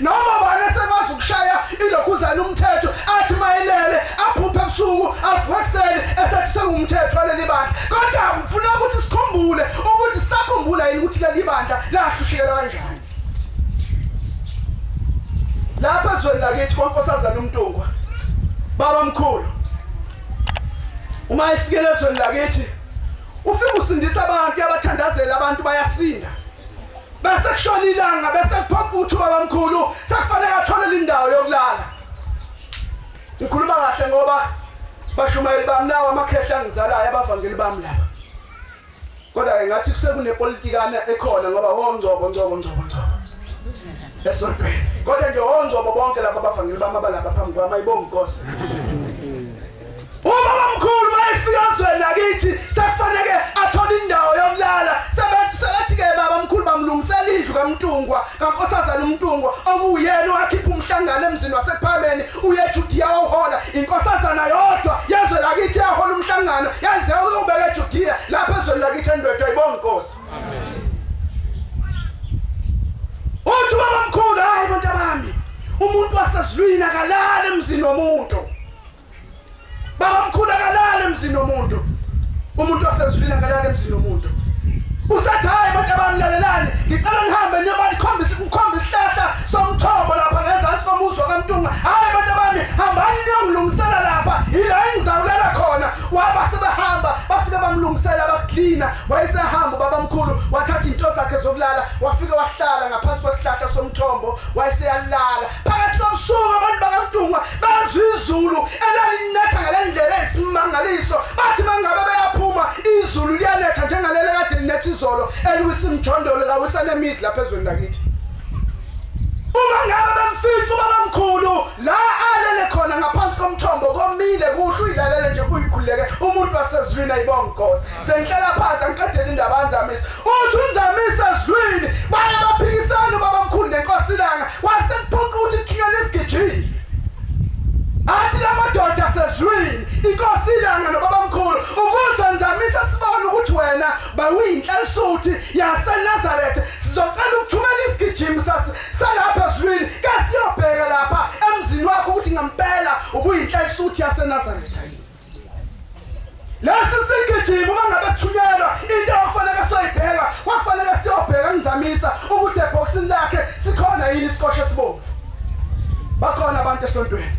noma bani esekwazi ukushaya ilokhuzana umthetho athi mayelele aphuphe ebusuku avuke ekseni esethi sengumthetho waleli bandla kodwa ngifuna ukuthi sikhumbule ukuthi sakhumbula yini ukuthi leli bandla lahlushiyela kanjani lapha ezweni lakithi kwaNkosazana uMntungwa baba mkhulu uma ifikele ezweni lakithi ufika usindisa abantu abathandazela abantu bayasinda bese kushona ilanga bese kuphopha uthi baba mkhulu sekufanele athole indawo yokulala ngikhuluma kahle ngoba bashumayeli bamnawa amakhehla angizalayo abavangeli bami laba kodwa ngathi kusekunepolitikana ekhona ngoba wongcobo esontweni kodwa nje wongcobo bonke laba abavangeli bami abalapha phambi kwami ayibonga inkosi ubaba mkhulu mayifika ezweni lakithi sekufanele athole indawo yokulala sebethi-ke baba mkhulu bamlungisela indlu kaMntungwa kaNkosazana uMntungwa okuyena wakhipha umhlangano emzini wasephameni uye eJudiya wohola inkosazana yodwa yezwe lakithi yahola umhlangano yaze uyobeka eJudiya lapha ezweni lakithi endodwa ayibonga inkosi uthi baba mkhulu hayi bantu bami umuntu wasezulwini akalala emzini womuntu baba mkhulu akalala emzini womuntu umuntu wasezulwini akalala emzini womuntu usathi hayi bantu abamlalelani ngicela nihambe niyobani ukhombisa isihlahla somthombo lapha ngezansi komuzi kaMntungwa hayi bantu bami hambani niyongilungisela lapha ila engizawulela khona waba sebehamba bafika bamlungisela baklina wayesehamba baba mkhulu wathatha into zakhe zokulala wafika wahlala ngaphansi kwesihlahla somthombo wayeseyalala phakathi kobusuku abantu bakaMntungwa bazwe izulu elalinetha ngalendlela esimangaliso bathi mangabe beyaphuma izulu liyanetha njengalele kade linetha izolo eliwisimjondolo lawisanemizi lapha ezweni lakithi uma ngabe bemfica ubaba mkhulu la alele khona ngaphansi komthombo komile kuhle uyilalele nje uyikhuleke umuntu wasezulwini ayibonga inkosi sengihlala phansi angiqedele indaba kaNzamisa uthi uNzamisa ezulwini baya baphikisana ubaba mkhulu nenkosi langa wasekuphoqa ukuthi kuthunyelwe isigijini athi lamadoda asezulwini inkosi langa nobaba mkhulu ukuze Nzamisa sibone ukuthi wena bawuyinhlansuthi yaseNazaretha sizocela ukuthumela isigijimi salapha ezulwini kasiyobheka lapha emzini wakho ukuthi ngempela ubuyinhlansuthi yaseNazaretha lesi sigijimi uma ngabe sithunyelwa into okufanele soyibheka kwakufanele siyobheka uNzamisa ukuthi ebhokisini lakhe sikhona yini isikosha esibomvu bakhona abantu esontweni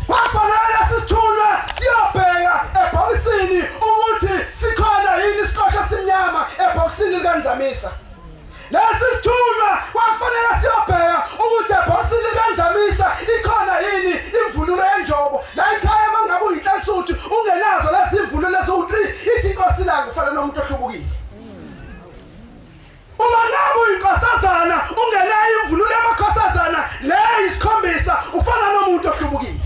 wafanele sisithunywe siyobheka ebhokisini ukuthi sikhona yini isikosha simnyama ebhokisini likaNzamisa lesi sithunywe wafanele siyobheka ukuthi ebhokisini likaNzamisa ikhona yini imvunulo yenjobo la ikhaya mangabe uyinhlansuthi ungenazo lezi imvunulo lezo-3 ithi inkosi langa ufana nomuntu ohlubukile uma ngabe uyinkosazana ungenayo imvunulo yamakhosazana le isikhombisa ufana nomuntu ohlubukile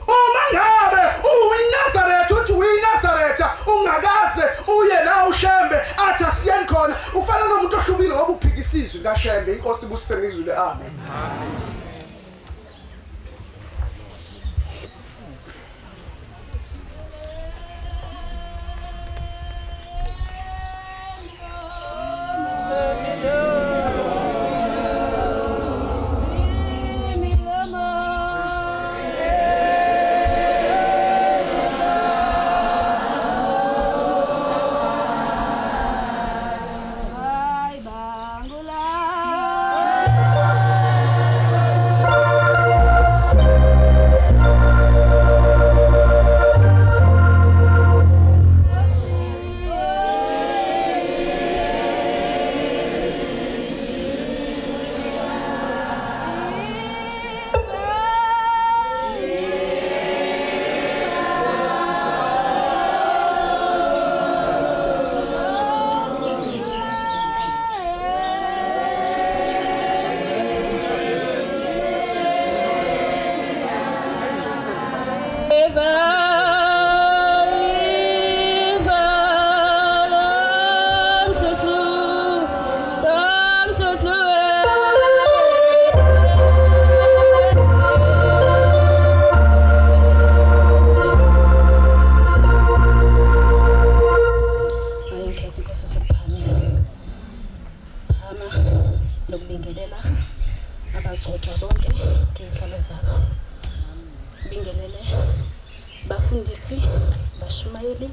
uma ngabe uyiNazaretha uthi uyiNazaretha ungakaze uye la uShembe athi asiyeni khona ufana nomuntu ohlubile ngoba uphikisizwe kaShembe inkosi busisengizwe amen nokubingelela abagcotshwa bonke ngey'hlalo zabo. Bingelele bafundisi, bashumayeli,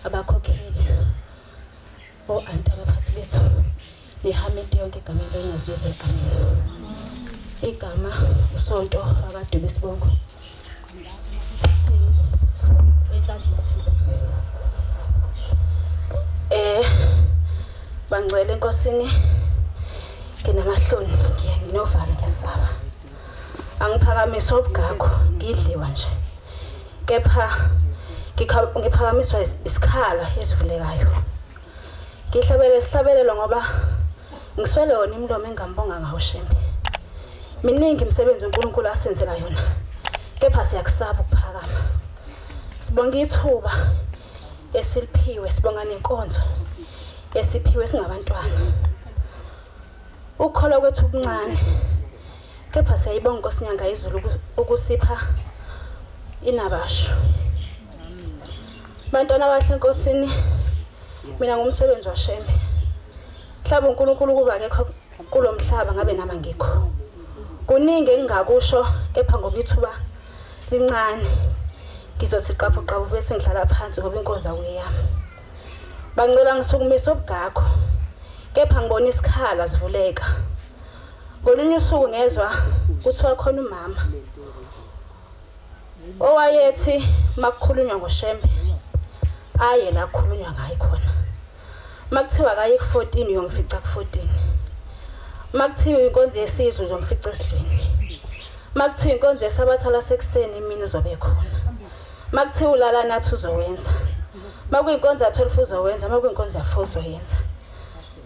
abakhokheli, o-anti abaphathi bethu, nehamenti yonke egameni lenyazizo amen. Igama usonto akade besibongo. Bangcwele enkosini nginamahloni nginovalo ngesaba. Angiphakamiswa ubugako ngidliwa nje. Kepha ngiphakamiswa isikhala esivulekayo. Sihlabelelo ngoba ngiswele wona imlomo engambonga ngawo Shembe. Miningi imisebenzi uNkulunkulu asenzela yona. Kepha siyakusaba ukuphakama. Sibonga ithuba esiliphiwe, sibonga nenkonzo esiphiwe singabantwana. Ukukholwa kwethu okuncane. Kepha siyayibonga Nkosi Nyanga izulu ukusipha inabasho. Bantwana bahle Nkosini, mina ngumsebenzi waShembe. Mhlaba uNkulunkulu kuba akekho kulomhlaba ngabe nama ngikho. Kuningi engingakusho kepha ngoba ithuba lincane. Ngizothi qaphu bese ngihlala phansi ngoba inkonzo akuyami. Bangcela ngisukumisa ubugako. Kepha ngibona isikhala sivuleka. Ngolunye usuku ngezwa kuthiwa khona umama owayethi makukhulunywa ngoShembe aye la kukhulunywa ngaye khona. Makuthiwa kaye ku14 uyomfica ku14. Makuthiwa inkonzo yesizwe uzomfica esidlweni. Makuthiwa inkonzo yesabathala sekuseni imini uzobe khona. Makuthiwa ulala nathi uzowenza. Makuyinkonzo ya12 uzowenza, makuyinkonzo ya4 uzoyenza.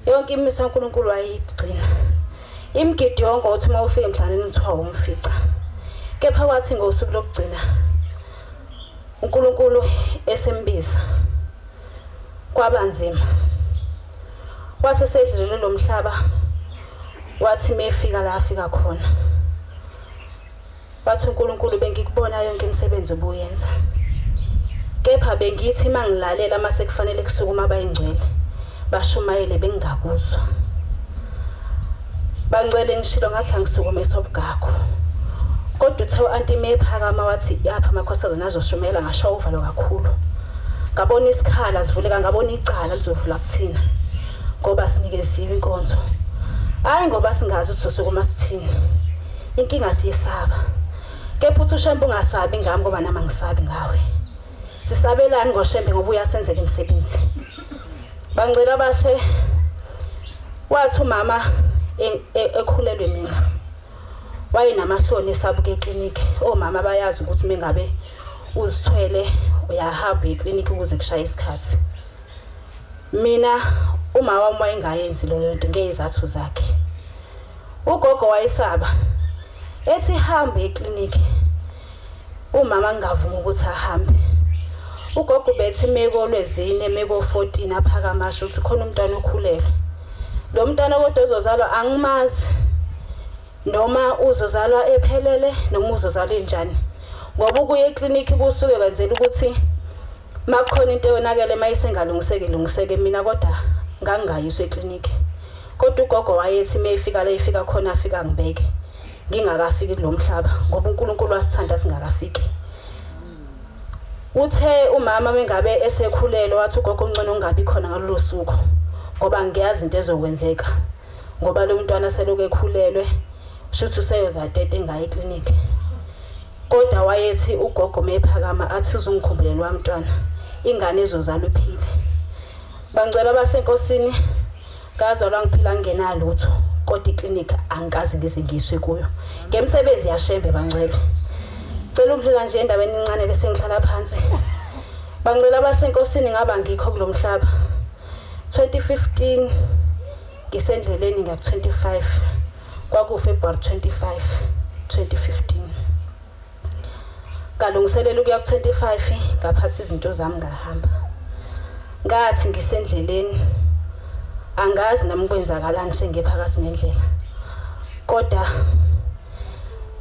Yonke imiso kaNkulunkulu wayigcina. Imgidi yonke uthi mawufika emhlaneni kuthiwa umfica. Kepha wathi ngosuku lokugcina uNkulunkulu esembiza kwabanzima. Wathi sedlule lo mhlaba wathi mefika la afika khona. Wathi uNkulunkulu bengikubona yonke imisebenzi obuyenza. Kepha bengithi mangilalela mase kufanele kusukuma abayingcwele bashumayele bengingakuzwa. Bangcwele ngishilo ngathi angisukume sobugako. Kodwa uthe u-anti mephakama wathi yapha amakhosazana azoshumayela ngasho uvalo kakhulu. Ngabona isikhala sivuleka, ngabona icala lizovula kuthina ngoba sinikeziwe inkonzo. Hayi ngoba singazi ukuthi sosukuma sithini. Inkinga siyisaba. Kepha uthi uShembe ungasabi ngami ngoba nama ngisabi ngawe. Sisabelani ngoShembe ngoba uyasenzela imisebenzi. Bangcela bahle wathi umama ekhulelwe mina wayenamahloni esabuke ekliniki. Omama bayazi ukuthi mengabe uzithwele uyahamba ekliniki ukuze kushaye isikhathi. Mina uma wami wayengayenzi leyo nto ngezathu zakhe. Ugogo wayesaba ethi hambe ekliniki. Umama ngavuma ukuthi ahambe. Ugogo bethi meko lwezine meko 14 aphakamasho ukuthi khona umntwana okhulelwe. Lo mntwana kodwa uzozalwa angimazi noma uzozalwa ephelele noma uzozalwa enjani. Ngoba ukuya ekliniki kusuke kwenzela ukuthi makukhona into yonakele mayisengalungiseke mina kodwa ngangayiswe ekliniki. Kodwa ugogo wayethi mayifika la ifika khona afika ngibeke ngingakafiki kulomhlaba ngoba uNkulunkulu wasithanda singakafiki. Uthe umama mengabe esekhulelwe wathi ugogo ungcono ungabi khona ngalolu suku ngoba ngiyazi into ezokwenzeka ngoba lo mntwana seloku ekhulelwe shuthi useyozatete engayi ekliniki. Kodwa wayethi ugogo mephakama athi uzungikhumbulele wamntwana ingane ezozalwa iphile. Bangcwela bahle Nkosini ngazalwa ngiphila ngenalutho kodwa iklinika angikaze ngize ngiswe kuyo. Ngemsebenzi yaShembe bangcwele. Cela ukudlula nje endaweni encane bese ngihlala phansi. Bangcela bahle Nkosini ngaba ngikho kulomhlaba. 2015 ngisendleleni nga 25 kwaku February 25 2015. Kalungiselela ukuya ku 25 ngaphathi izinto zami ngahamba. Ngathi ngisendleleni angazi nami kwenzakalani sengephakathi nendlela. Kodwa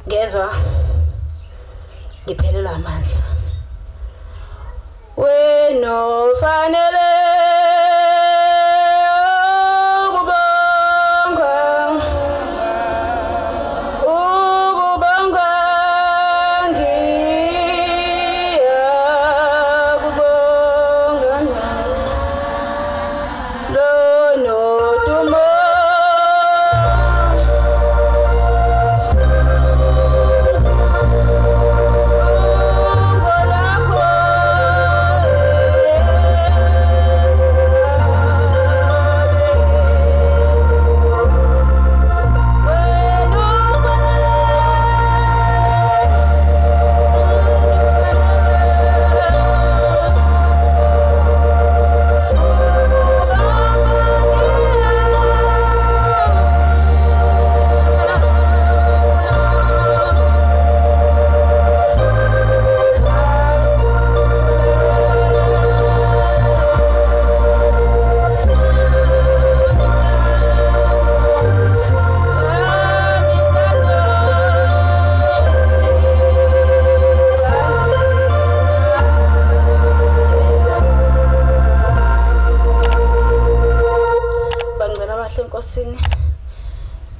ngezwe ngiphelelwa amandla. Wena fanele ukubonga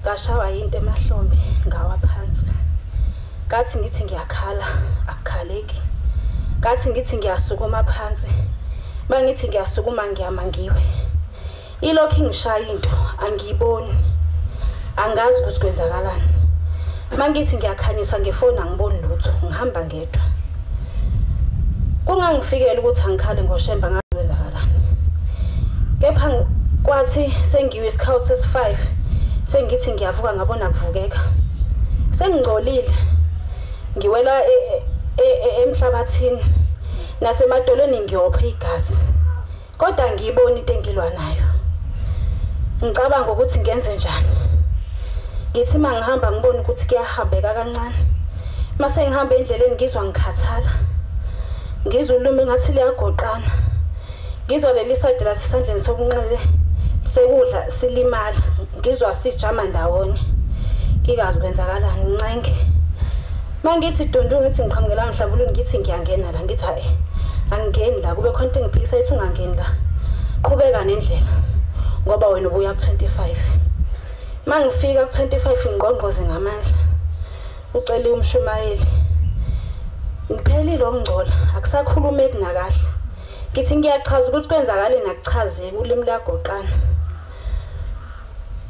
Ngashawa into emahlombe ngawa phansi. Ngathi ngithi ngiyakhala akukhaleki. Ngathi ngithi ngiyasukuma phansi. Mangithi ngiyasukuma ngiyamangiwe. Ilokhu ngishaya into angiyiboni. Angazi ukuthi kwenzakalani. Mangithi ngiyakhanyisa ngefoni angiboni lutho ngihamba ngedwa. Kungangifikela ukuthi angikhale ngoshemba ngazi kwenzakalani. Kepha kwathi sengiwe isikhawu sesi5 sengithi ngiyavuka ngabona kuvukeka. Sengingcolile. Ngiwela emhlabathini nasemadolweni ngiyopha igazi. Kodwa ngiyibona into engilwa nayo. Ngicabanga ukuthi ngenze njani. Ngithi mangihamba ngibona ukuthi kuyahambeka kancane. Mase ngihamba endleleni ngizwa ngikhathala. Ngizwa ulumi ngathi liyagoqana. Ngizwa leli side la sesandleni sokunxele sekudla silimala. Ngizwa sijama ndawonye. Ngikazi kwenzakalani ngincenge. Mangithi Dundu ngithi ngiqhamukela ngihlabuluni ngithi ngiyangena la ngithi hayi angingeni la kube khona into ngiphikisa ethi ungangeni la. Qhubeka nendlela ngoba wena ubuya ku25. Mangifika ku25 ngqongqoze ngamandla. Ucela umshumayeli. Ngiphelile okungcola akusakhulumeki nakahle. Ngithi ngiyachaza ukuthi kwenzakale nakuchaze ulimi lagoqana.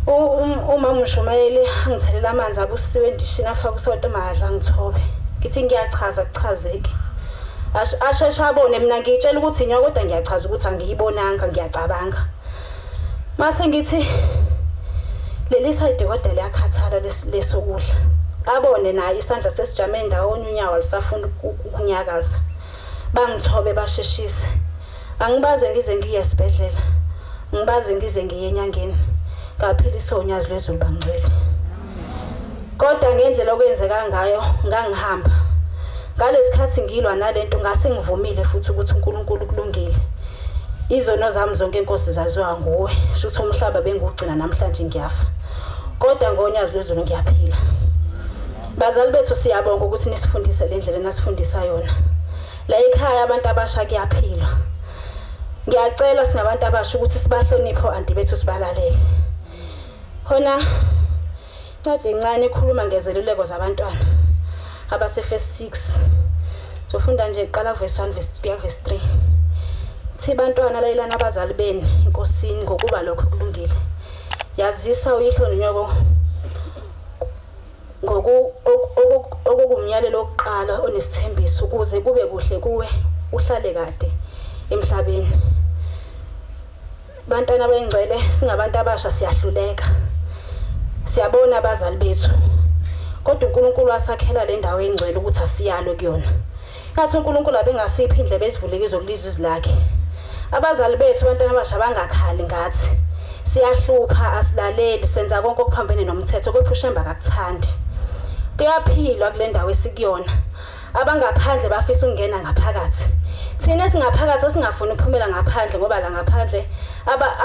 Uma umshumayeli angithelela amanzi abusiwe endishini afaka usoto mahadla ngithobe. Ngithi ngiyachaza kuchazeki. Ashesha abone mina ngitshela ukuthi inyoko kodwa ngiyachaza ukuthi angiyibonanga ngiyacabanga. Mase ngithi leli side kodwa liyakhathala lesokudla. Abone naye isandla sesijame ndawonye unyawo lisafuna ukunyakaza. Bangithobe basheshise. Angibaze ngize ngiye esibhedlela. Ngibaze ngize ngiye enyangeni. Ngaphila isonyazi lwezulu bangcwele. Kodwa ngendlela okwenzeka ngayo ngangihamba. Ngalesikhathi ngilwa nalento ngase ngivumile futhi ukuthi uNkulunkulu kulungile. Izono zami zonke inkosi zaziwa nguwe. Shuthi umhlaba bengugcina namhlanje ngiyafa. Kodwa ngonyazi lwezulu ngiyaphila. Bazali bethu siyabonga ukuthi nisifundise le ndlela nasifundisa yona. La ekhaya abantu abasha kuyaphilwa. Ngiyacela singabantu abasha ukuthi sibahloniphe anti bethu sibalalele. Khona ncwadi encane ekhuluma ngezeluleko zabantwana abase verse 6. Sofunda nje iqala verse 1 verse 3. Thi bantwana layelana abazali beni inkosini ngokuba lokho kulungile. Yazisa uyihlo nonyoko okumnyalelo oqala onesithembiso ukuze kube kuhle kuwe uhlale kade emhlabeni. Bantwana abengcwele singabantu abasha siyahluleka. Siyabona abazali bethu. Kodwa uNkulunkulu wasakhela le ndawo engcwele ukuthi asiyalwe kuyona. Ngathi uNkulunkulu abengasiphi indlebe esivuleke zokulizwa izilakhe. Abazali bethu bantwana abasha bangakhali ngathi. Siyahlupha asilaleli senza konke okuphambene nomthetho kepha ushemba akakuthandi. Kuyaphilwa kule ndawo esikuyona. Abangaphandle bafisa ukungena ngaphakathi. Thina singaphakathi singafuni ukuphumela ngaphandle ngoba la ngaphandle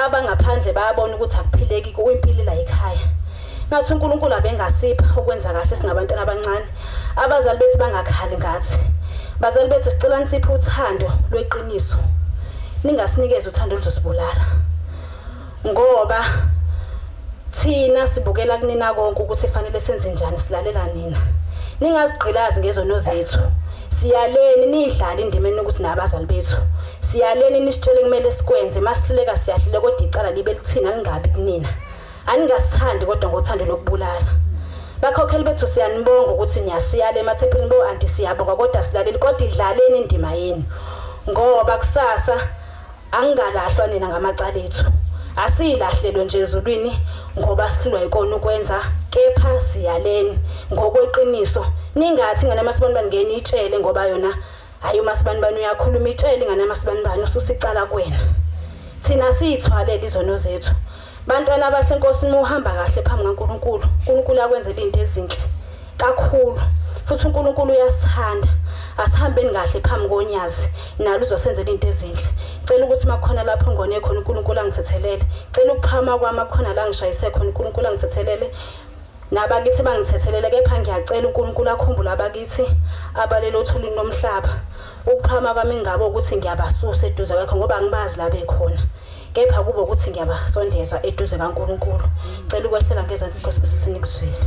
abangaphandle bayabona ukuthi akuphileki kuyimpilo la ekhaya. Ngathi uNkulunkulu abengasipha ukwenza kahle singabantwana abancane. Abazali bethu bangakhali ngathi. Bazali bethu sicela nisiphe uthando lweqiniso. Ningasinikeze uthando oluzosibulala. Ngoba thina sibukela kunina konke ukuthi efanele senze njani silalela nina. Ningazigqilazi ngezono zethu. siyaleni nidlala indimeni ukuthi nabazali bethu siyaleni nisitshele kumele sikwenze masihluleka siyahlule kodwa icala libe lithina lingabi kunina aningasithandi kodwa ngothando lokubulala bakhokheli bethu siyanibonga ukuthi niyasiyala emathempelini bo anti siyabonga kodwa silaleli kodwa idlaleni indima yenu ngoba kusasa angalahlwa nina ngamacala ethu asilahlelo nje ezulwini ngoba sihlulwa ikona ukwenza kepha siyaleni ngokweqiniso ningathi ngane masibanibani ngene itshele ngoba yona ayo masibanibani uyakhuluma itshele ngane masibanibani ususicala kuwena thina siyithwalele izono zethu bantwana abahle Nkosi muhamba kahle phambi kaNkulunkulu uNkulunkulu akwenzela izinto ezinhle kakhulu futhi uNkulunkulu uyasithanda asihambeni kahle phambi konyazi nalo uzosenzela izinto ezinhle cela ukuthi makhona lapho ngone khona uNkulunkulu angithethelele cela ukuphama kwami makhona la ngishayise khona uNkulunkulu angithethelele nabakithi bangithethelele kepha ngiyacela uNkulunkulu akhumbule abakithi abalelo othulini nomhlaba ukuphama kwami ngabo ukuthi ngiyabasusa eduze kwakho ngoba ngibazi la bekhona kepha kube ukuthi ngiyabasondeza eduze kaNkulunkulu cela ukwehlela ngezansi Nkosi bese sinikuzwile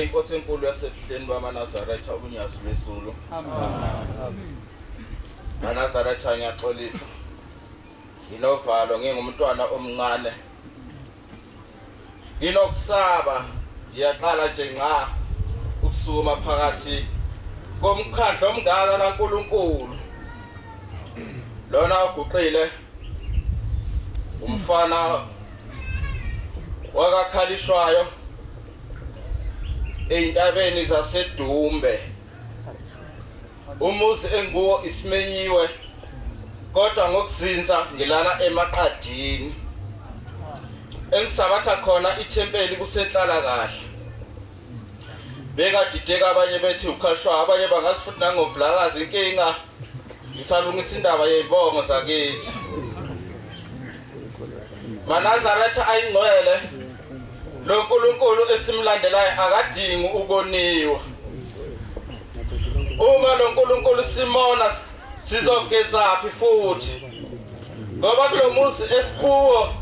Inkosi enkulu yasebuhleni bamaNazaretha uNyazi lwesulu. Amen. maNazaretha ngiyaxolisa. Nginovalo ngingumntwana omncane. Nginokusaba ngiyaqala nje nqa ukusuma phakathi komkhandlo omngaka kaNkulunkulu. Lona uguqile umfana wakakhalishwayo eintabeni zaseDumbe. Umuzi enguwo isimenyiwe kodwa ngokuzinza ngilana emaqadini. Engisabatha khona ithempeli kusenhlala kahle. Bekadideka abanye bethi ukhashwa abanye bangazifuthi nangovlakazi inkinga. Ngisalungisa indaba yezibongo zakithi. maNazaretha ayingcwele lo nkulunkulu esimlandelayo akadingi ukoniwa. Uma lo nkulunkulu simona sizogezaphi futhi ngoba kulo muzi esikuwo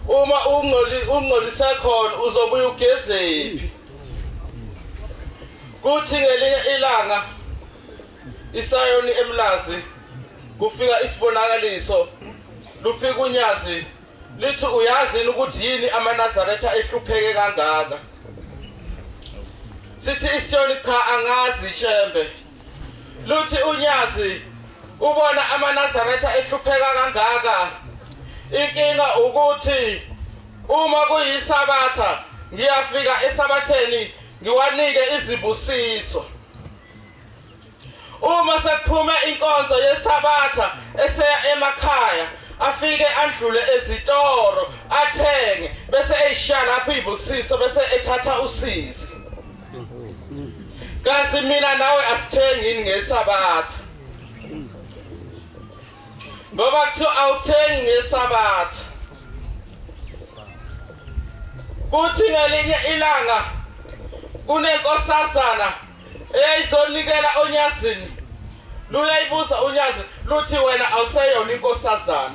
uma ungcolise khona uzobuya ugezephi. Kuthi ngelinye ilanga isayoni emlazi kufika isibonakaliso lufika unyazi lithi uyazi ukuthi yini amaNazaretha ehlupheke kangaka. Sithi isiyoni cha angazi shembe. Luthi unyazi ubona amaNazaretha ehlupheka kangaka. Inkinga ukuthi uma kuyisabatha ngiyafika esabatheni ngiwanike izibusiso. Uma sekuphume inkonzo yesabatha eseya emakhaya afike andlule ezitoro athenge bese eyishiya lapho izibusiso bese ethatha usizi. Kasi mina nawe asithengi ngesabatha. Ngoba kuthiwa awuthengi ngesabatha. Kuthi ngelinye ilanga kunenkosazana eyayizonikela onyazini. Luyayibuza unyazi luthi wena awuseyona inkosazana.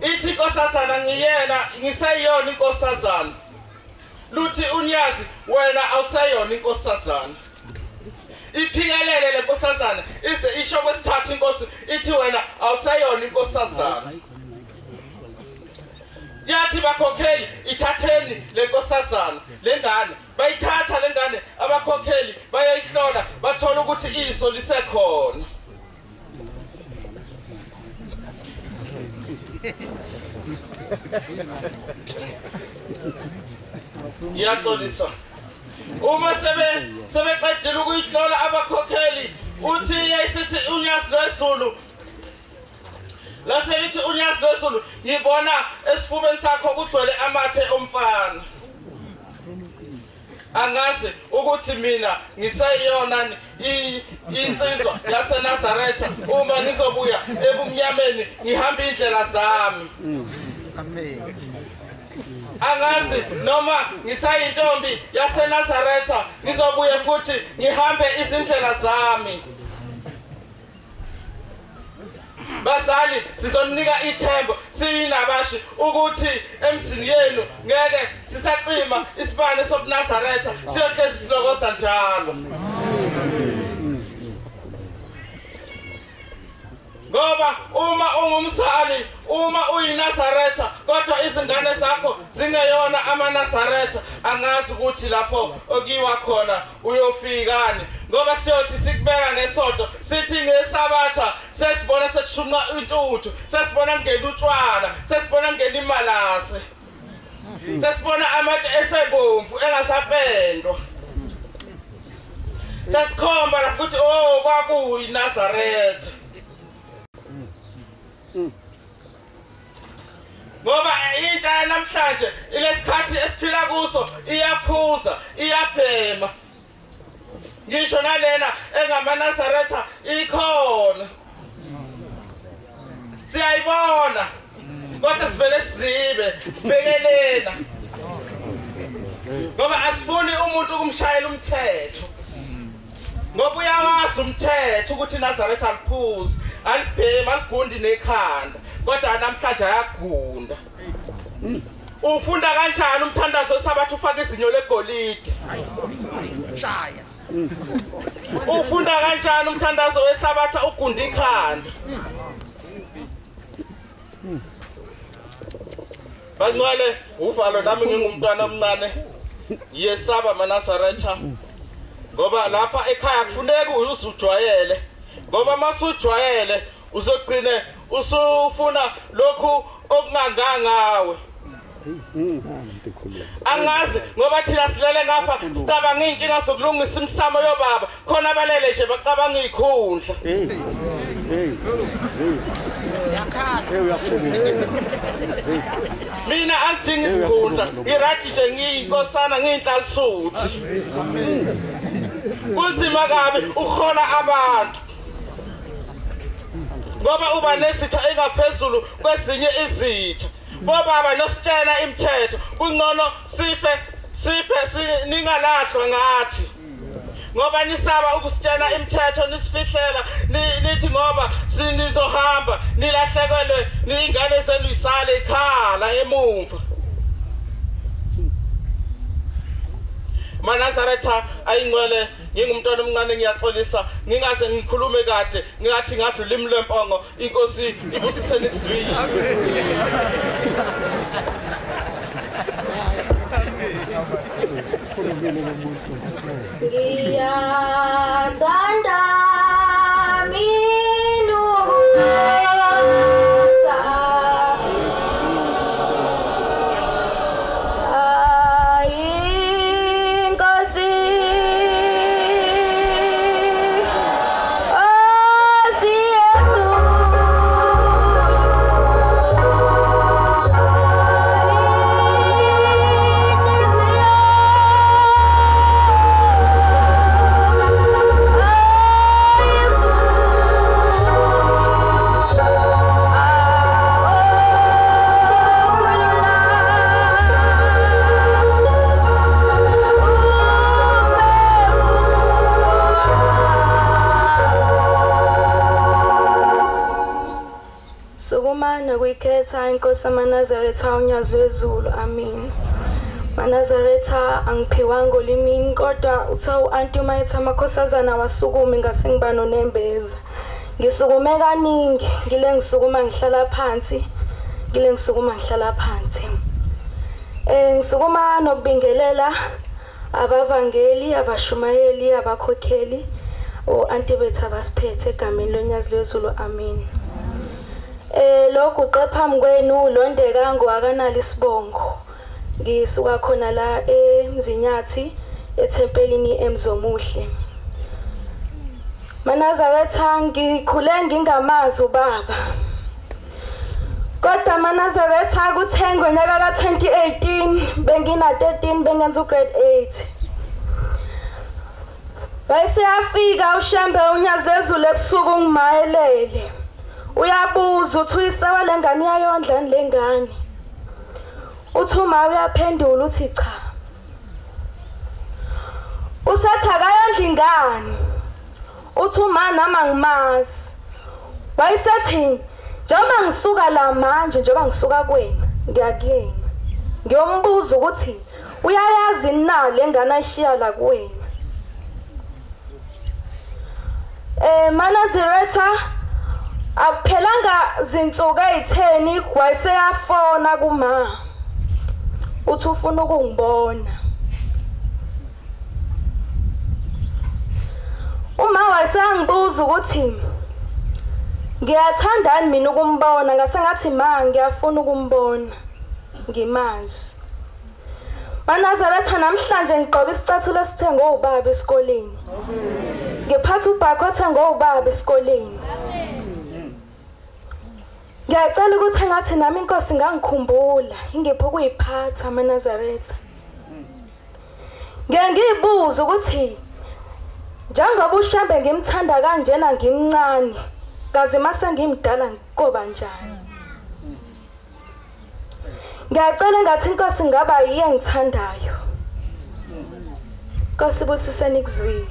Ithi inkosazana ngiyena ngiseyona inkosazana. Luthi unyazi wena awuseyona inkosazana. Iphikelele le nkosazana ize isho kwesithathu inkosi ithi wena awuseyona inkosazana. Yathi bakhokheli ithatheni le nkosazana lengane bayithatha lengane abakhokheli bayayihlola bathola ukuthi iso lisekhona. Yaxolisa uma sebeqedile ukuyihlola abakhokheli uthi yayisithi unyazi lwezulu laselithi unyazi lwezulu ngibona esifubeni sakho kugcwele amathe omfana. Angazi ukuthi mina ngisayiyona insizwa yaseNazaretha uma ngizobuya ebumnyameni ngihamba indlela zami. Amen. Angazi noma ngisayintombi yaseNazaretha ngizobuya futhi ngihambe izindlela zami. Bazali sizonika ithemba siyinabashi ukuthi emzini yenu ngeke sisaqima isibane sobuNazaretha siyohlezi silokoza njalo. Ngoba uma ungumzali uma uyinazaretha kodwa izingane zakho zingeyona amaNazaretha angazi ukuthi lapho okiwa khona uyofikani. Ngoba siyothi sikubeka ngesonto sithi ngesabatha sesibona sekushunqa intuthu sesibona ngene utshwala sesibona ngene imalase sesibona amatshe esebomvu engasapendwa sesikhomba la futhi oh kwakuyinazaretha. Ngoba intsha namhlanje ilesikhathi esiphila kuso iyaphuza iyabhema. Ngisho nalena engamaNazaretha ikhona siyayibona kodwa sivele sizibe sibhekelena ngoba asifuni umuntu ukumshayela umthetho ngoba uyawazi umthetho ukuthi iNazaretha aliphuzi alibhema aligundi nekhanda kodwa namhlanje ayagunda. Ufunda kanjani umthandazo wesabatha ufaka izinyo legolide? Shaya. Ufunda kanjani umthandazo wesabatha ugunda ikhanda? Bangcwele uvalo nami ngingumntwana omncane yesaba amaNazaretha ngoba lapha ekhaya kufuneka uzujwayele ngoba masujwayele uzogcine usufuna lokhu okungangawe. Angazi ngoba thina silele ngapha sicabanga inkinga zokulungisa imsamo yobaba khona abalele nje bacabanga ikhundla. Mina angidingi izikhundla ngirathi nje ngiyinkosana ngiyinhlansuthi. Kunzima kabi ukuhola abantu ngoba uba nesitha engaphezulu kwezinye izitha bobaba nositshena imithetho kungcono sife ningalahlwa ngathi ngoba nisaba ukusitshena imithetho nisifihlela nithi ngoba sinizohamba nilahlekelwe ningane zenu isale ikhala emumva. Manazaretha ayingcwele ngingumntwana omncane ngiyaxolisa ngingaze ngikhulume kade ngathi ngadlula imlempongo inkosi ibusise nikuzwile. Ngiyathanda Kuyikhetha inkosi Manazaretha unyazi lwezulu amen. Manazaretha angiphiwanga olimini kodwa uthe uanti umayetha amakhosazana wasukumi ngase ngiba nonembeza. Ngisukume kaningi ngile ngisukuma ngihlala phansi ngisukuma nokubingelela abavangeli abashumayeli abakhokheli oanti bethu abasiphethe egameni lonyazi lwezulu amen. Lokhu qephambi kwenu Londeka ngowakanali isibongo ngisuka khona la eMzinyathi ethempelini eMzomuhle. Manazaretha ngikhule ngingamazi ubaba kodwa Manazaretha kuthengwe nyaka ka 2018 bengina 13 bengenza ugrade 8 bayiseyafika uShembe unyazi lwezulu ebusuku ngimayelele uyabuza uthi uyisawa lengane uyayondla lengane uthi uma uyaphendula uthi cha usathi akayondla ingane uthi uma nama ngimazi bayisethi njengoba ngisuka la manje njengoba ngisuka kwena ngiyakuyena ngiyombuza ukuthi uyayazi na lengane ayishiya la kuwena. Manazaretha akuphelanga zinsuku ezi10 wayeseyafona kuma uthi ufuna ukungibona. Uma wayesangibuza ukuthi ngiyathandani mina ukumbona ngase ngathi ma ngiyafuna ukumbona ngimazi. Manazaretha namhlanje ngigqoka isicathulo esithengwe ubaba esikoleni. Ngiphatha ubhakho othengwe ubaba esikoleni. Ngiyacela ukuthi ngathi nami inkosi ngangikhumbula ingephi ukuyiphatha Manazaretha. Ngiyibuza ukuthi njengoba uShambe ngimthanda kanjena ngimncane kaze mase ngimdala ngoba njani. Ngiyacela ngathi inkosi ngaba yiye ngithandayo. Nkosi busise nikuzwile.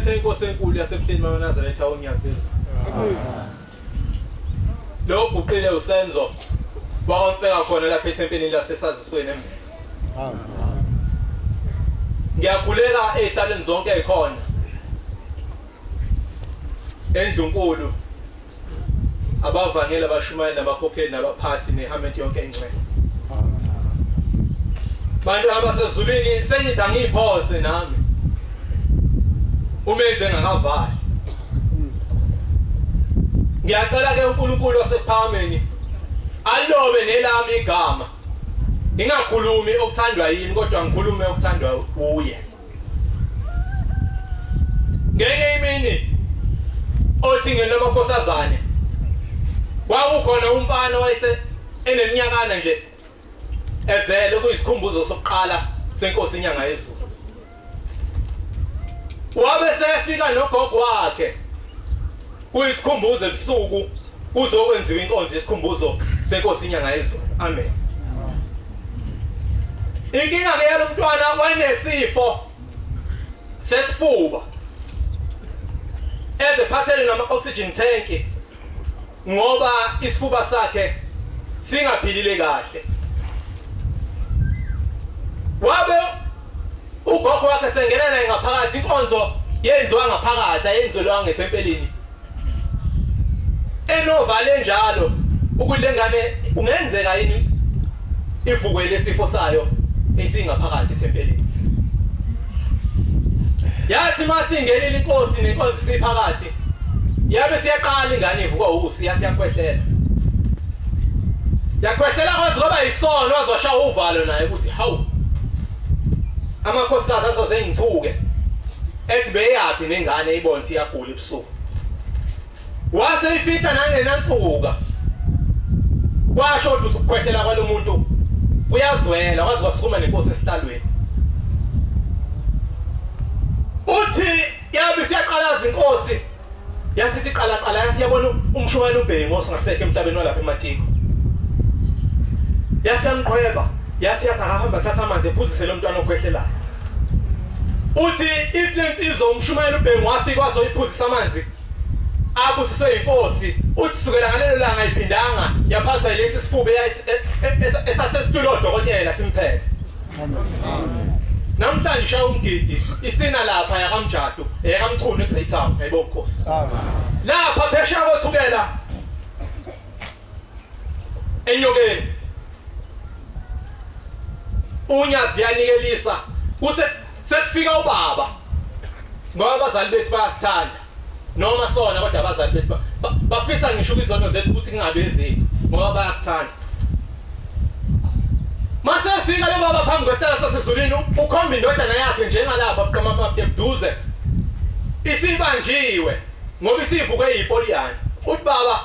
Siphethe inkosi enkulu yasebuhleni maNazaretha uNyazi bezulu. Lo uqile usenzo bawamfeka khona lapha ethempelini lasesazisweni emini. Ngiyakhuleka ehlaleni zonke ekhona. Endlunkulu abavangela abashumayeli nabakhokheli nabaphathi nehameti yonke engcwele. Bantu abasezulwini sengithi angiphose nami. Umenze ngakavali. Ngiyacela ke uNkulunkulu wasephameni alobe nelami igama. Ngingakhulumi okuthandwa yini kodwa ngikhulume okuthandwa uye. Ngenye imini othi ngelomakhosazane kwakukhona umfana wayese eneminyakana nje ezele kuyisikhumbuzo sokuqala senkosi inyanga yezulu. Wabe sefika nogogo wakhe kuyisikhumbuzo ebusuku kuzokwenziwa inkonzo yesikhumbuzo senkosi inyanga yezulu. Amen. Inkinga ke yalo mntwana wanesifo sesifuba ezephathele nama-oxygen tank ngoba isifuba sakhe singaphilile kahle. Wabe ugogo wakhe sengena naye ngaphakathi inkonzo yenziwa ngaphakathi ayenziwa ngethempelini. Enovale njalo ukuthi lengane ungenzeka yini ivukwe lesifo sayo esingaphakathi ethempelini. Yathi masingenile inkosi nenkonzo siphakathi yabe siyaqala ingane ivukwa usi yasiyakhwehlela. Yakhwehlela kwaze kwaba isono wazoshaya uvalo naye ukuthi hawu amakhosikazi azoze ngithuke ethi beyapi nengane ibona ukuthi iyagula ebusuku. Wase ifihla nangenantsuka kwasho ukuthi ukukhwehlela kwalomuntu uyazwela kwaze kwasukuma nenkosi esihlalweni. Uthi yabe siyaqalaza inkosi yasithi qala yasiyabona umshumayeli uBhengu osingasekho emhlabeni walapha eMatiko. Yasiyamqhweba yasiyathi akahamba thatha amanzi ephuzise lo mntwana okhwehlelayo. Uthi iflensizwe umshumayeli uBhengu wafika wazoyiphuzisa amanzi abusiswe inkosi. Uthi sukela ngalelo langa ayiphindanga yaphathwa yilesi sifuba esasesitulo odokotela simphethe. Amen. Namhlanje shaya umgidi isina lapha yakamjado yakamchunu eGreat Town yebo Nkosi. Lapha phesha kothukela enyokeni. Unyazi yanikelisa kuse sekufika ubaba ngoba abazali bethu bayasithanda noma sona kodwa abazali bethu bafisa ngisho izono zethu ukuthi kungabe ezethu ngoba bayasithanda. Mase fika lo baba phambi kwesitala sasezulwini ukhomba indodana yakhe njengalapha buqamapha ebuduze isibanjiwe ngoba isivuke yipoliyana. Uthi baba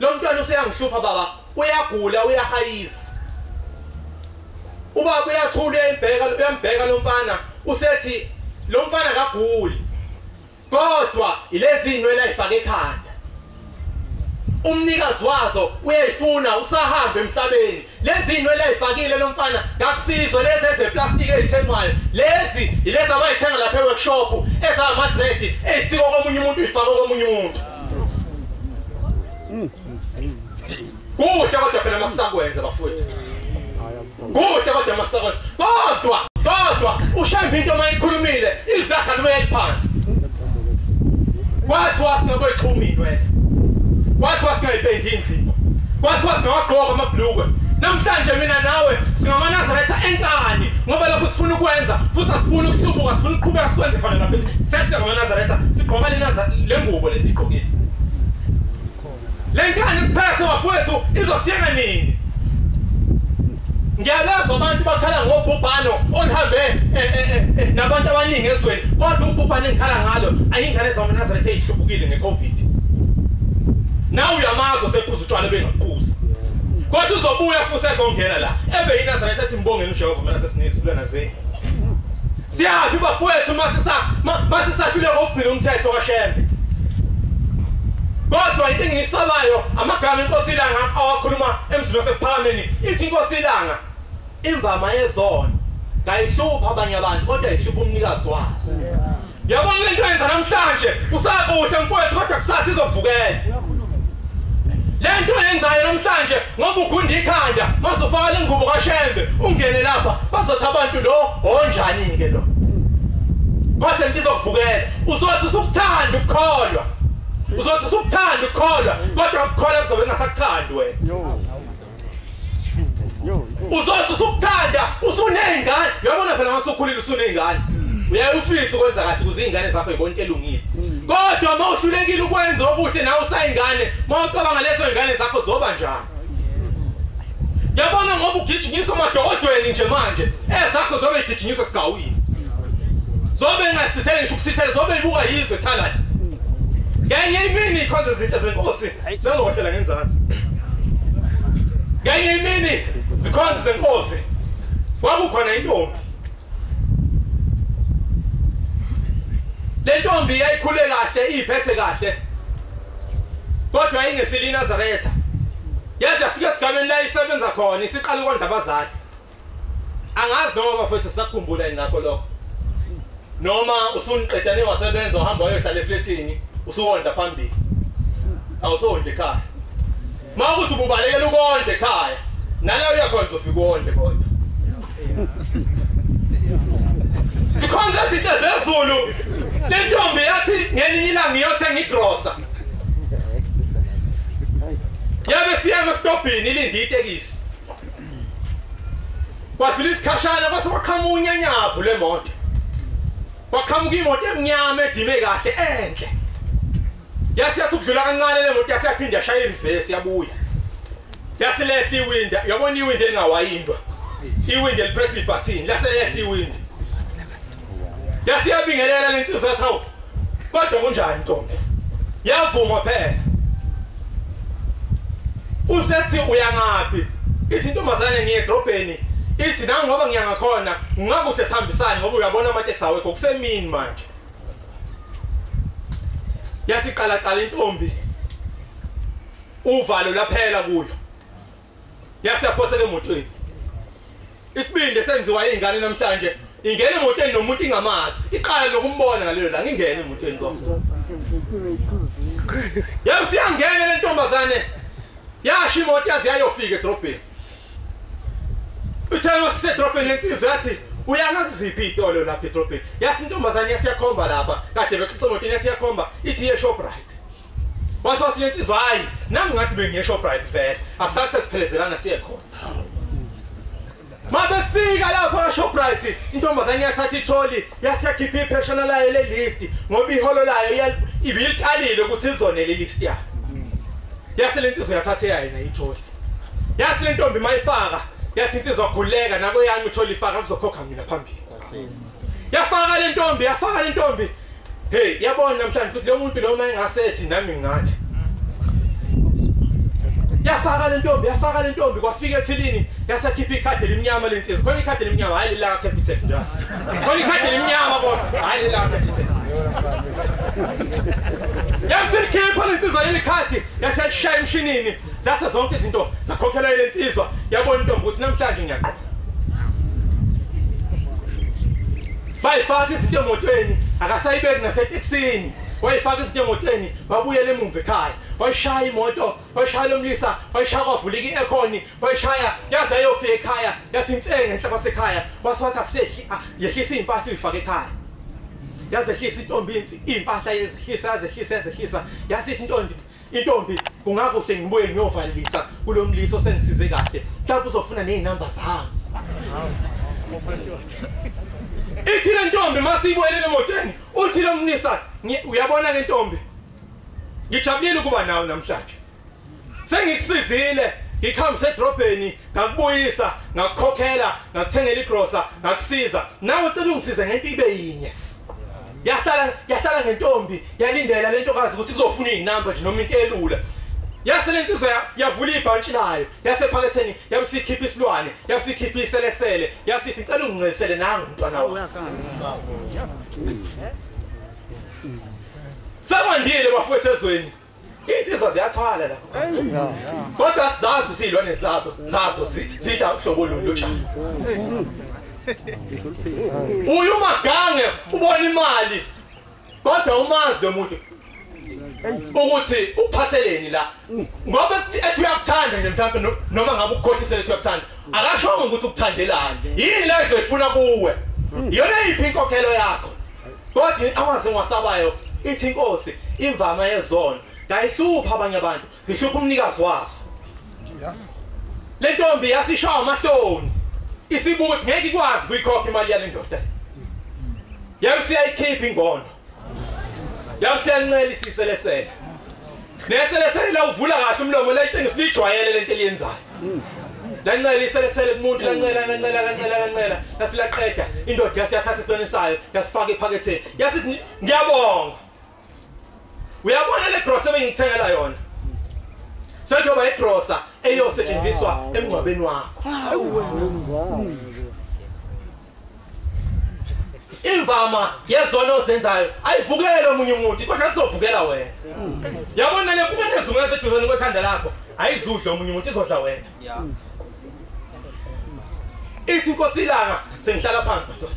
lo mntwana useyangihlupha baba uyagula uyahayiza. Ubaba uyathula uyambheka lo mfana usethi lo mfana akaguli kodwa ilezi inwele ayifake ekhanda. Umnikazi wazo uyayifuna usahamba emhlabeni. Lezi inwele ayifakile lo mfana ngakusizwe lezi ezeplastic ezithengwayo. Lezi ilezi abayithenga lapha eworkshop ezama-dread ezisiko komunye umuntu uyifaka komunye umuntu. Kuhle kodwa phela masisakwenza bafowethu. Kuhle kodwa masisakwenza. Kodwa ushembe into mayikhulumile izakha noma phansi. Kwathi wasingaboyixhumile wena. Kwathi wasingayibhendi inzima. Kwathi wasingawagqoka amabhlukwe. Namhlanje mina nawe singamaNazaretha enkani ngoba lapho sifuna ukwenza futhi asifuna ukuhlubuka sifuna ukuqhubeka sikwenze khona lapha. Sethi ngamaNazaretha sigqoka lengubo lesigqokile. Lenkani siphethe bafowethu izosiyeka nini? Ngiyalazi abantu bakhala ngobhubhano onihambe nabantu abaningi ezweni kodwa ubhubhano engikhala ngalo ayingane zamaNazaretha ezihlubukile ngeCovid. Nawe uyamazo sephuza utshwala bengaphuza. Kodwa uzobuya futhi ezongena la. Ebe iNazaretha ethi mbongeni uJehova mina sethi nizulana zeni. Siyaphi bafowethu masisahlule ngokugcina umthetho kaShembe. Kodwa into engiyisabayo amagama inkosi ilanga awakhuluma emzini wasephameni ithi inkosi ilanga imvama yezona ngayihlupha abanye abantu kodwa ihlupha umnikazi wazo. Yabona lento yenza namhlanje usakuhle mfowethu kodwa kusathi izovukela. Lento yenzayo namhlanje ngoba ugunda ikhanda masufaka lengubo kaShembe ungene lapha bazothi abantu lo onjani ke lo. Kodwa lento izovukela. Uzothi usukuthanda ukukholwa. Uzothi usukuthanda ukukholwa kodwa ukukholwa kuzobe kungasakuthandi wena. Uzothi usukuthanda usuneyingane uyabona phela masukhulile usuneyingane uyayufisa ukwenza kahle ukuze izingane zakho yibona into elungile kodwa mawuhlulekile ukwenza okuhle nawe usayingane mawucabanga lezo izingane zakho zoba njani yabona ngoba ugijinyiswa amadokodweni nje manje ezakho zobe igijinyiswa sigawini zobe ngasithele ngisho ukusithele zobe ibuka yizwe thalala ngenye imini ikhonza izinto zenkosi senzohlela ngenzansi ngenye imini zikhonza zenkosi kwakukhona intombi le ntombi yayikhule kahle iphethe kahle kodwa yayingesili Nazaretha yaze yafika esigabeni la isebenza khona isiqala ukondla abazali angazi noma bafethu sakukhumbula ingakho lokho noma usuniqedane wasebenza uhamba wayohlala efletini usukondla phambili awusondla ekhaya mawukuthi ububalekela ukondla ekhaya nala uyakhonza ufika ukondle kodwa sikhonza izinto zezulu le ntombi yathi ngelinye ilanga ngiyothenga igrosa yabe siya ngestopini ilinde itekisi kwafika isikhashana kwase kwaqhamuka unyanyavu lemoto kwaqhamuka imoto emnyama edime kahle enhle yasiyathi ukudlula kancane le moto yasiyaphinda yashaya ireverse yabuya yasilehla iwindi yabona iwindi elingawayindwa iwindi elipress ibutton laselehla iwindi yasiyabingelela lensizwa yathi hawu kodwa kunjani ntombi yavuma phela usethi uyangapi ithi intombazane ngiye edrobheni ithi nangu ngoba ngiyangakhona ngakuhle sihambisane ngoba uyabona amateksi awekho kusemini manje yathi qala intombi uvalo laphela kuyo yasiyaphoseka emotweni isibinde senziwa izingane namhlanje ingene emotweni nomuntu ingamazi iqala lokumbona ngalelo la ngingene emotweni kwami yasiyangena le ntombazane yasho imoto yazi yayofika edrobheni uthelo sisedrobheni lensizwa yathi uyangakuziphi itolo lapha edrobheni yasi intombazane yasiyakhomba lapha kade bexoxa emotweni yathi yakhomba ithi ye Shoprite wasothi lensizwa hayi nami ngathi bengiye Shoprite vele asathi siphelezela siye khona mabefika lapha Shoprite intombazane yathatha itholi yasiyakhipha ipheshana layo le list ngoba iholo layo ibiliqalile ukuthi ilizonela ilist yakhe yase lensizwa yathatha yayina itholi yathi le ntombi mayifaka yathi insizwa khuleka nako yami itholi ifaka kuzokhokha mina phambili yafaka le ntombi hey yabona namhlanje ukuthi lo muntu lo mayengasethi nami ngathi yafaka le ntombi kwafika ethilini yasakhipha ikhadi elimnyama lensizwa khona ikhadi elimnyama hayi la capital njalo khona ikhadi elimnyama kodwa hayi la capital yamsikhipha lensizwa leli khadi yasashaya emshinini zase zonke izinto zakhokhelwa lensizwa yabona intombi ukuthi namhlanje ngiyaqoqa bayifaka izinto emotweni akasayibeki naseteksini wayifaka izinto emotweni babuyele emumva ekhaya wayishaya imoto wayishaya lomlisa wayishaya kwavulika i-aircon wayishaya yaze ayofika ekhaya yathi insenge enhla kwasekhaya waswathi asehli yehlisa impahla uyifaka ekhaya yazehlisa intombi impahla yezehlisa yasithi intombi kungakuhle ngibuye ngiyovalisa kulomlisa osengisize kahle mhlawumbe uzofuna nezinamba zami ithi le ntombi masiyibuyelele emotweni uthi lo mnisa uyabona ke ntombi ngijabulile ukuba nawe namhlanje sengikusizile ngikhambise edrobheni ngakubuyisa ngakukhokhela ngakuthengela igrosa ngakusiza nawe ucela ungisize ngento ibe yinye yahlala ngentombi yalindela lentokazi ukuthi kuzofuna izinamba nje noma into elula yase lensizwa yavula ibhantshi layo yasephaketheni yabusikhipha isilwane yabusikhipha iselesele yasithi ngicela ungicela nangu umntwana wakho sakwandile bafowethu ezweni insizwa ziyathwala la kodwa sizazi kusilwane zabo zazo zidla uhlobo lolu uyu magange ubona imali kodwa umazi lo muntu ukuthi uphatheleni la ngoba ethi uyakuthanda nje mhlawumbe noma ngabe ukukhohlisela ethi uyakuthanda akashongo ukuthi ukuthandelani yini la izofuna kuwe iyona iphi inkokhelo yakho kodwa amazi ngiwasabayo ithi inkosi imvama yezono kayihlupha abanye abantu zihlupha umnikazi wazo le ntombi yasishaya amahloni isibuthi ngeke ikwazi kuyikhokha imali yale ndoda yamsiyayikhipha ingono yamsiyancela isiselesela neselesela la uvula kahle umlomo la itshengisa lijwayele lento eliyenzayo lancela iselesele kumuntu lancela lasilaqeda indoda yasiyathatha isitone sayo yasifaka ephaketheni yasithi ngiyabonga uyabona le grocery engithengela yona sekuyoba igrocery eyosetshenziswa emngcwabeni wakho imvama yezono ozenzayo ayivukele omunye umuntu kodwa sizovukela wena yabona le kuba nezungu eseduzane kwekhanda lakho ayizudla omunye umuntu izodla wena ithi inkosi ilanga sengihlala phansi madoda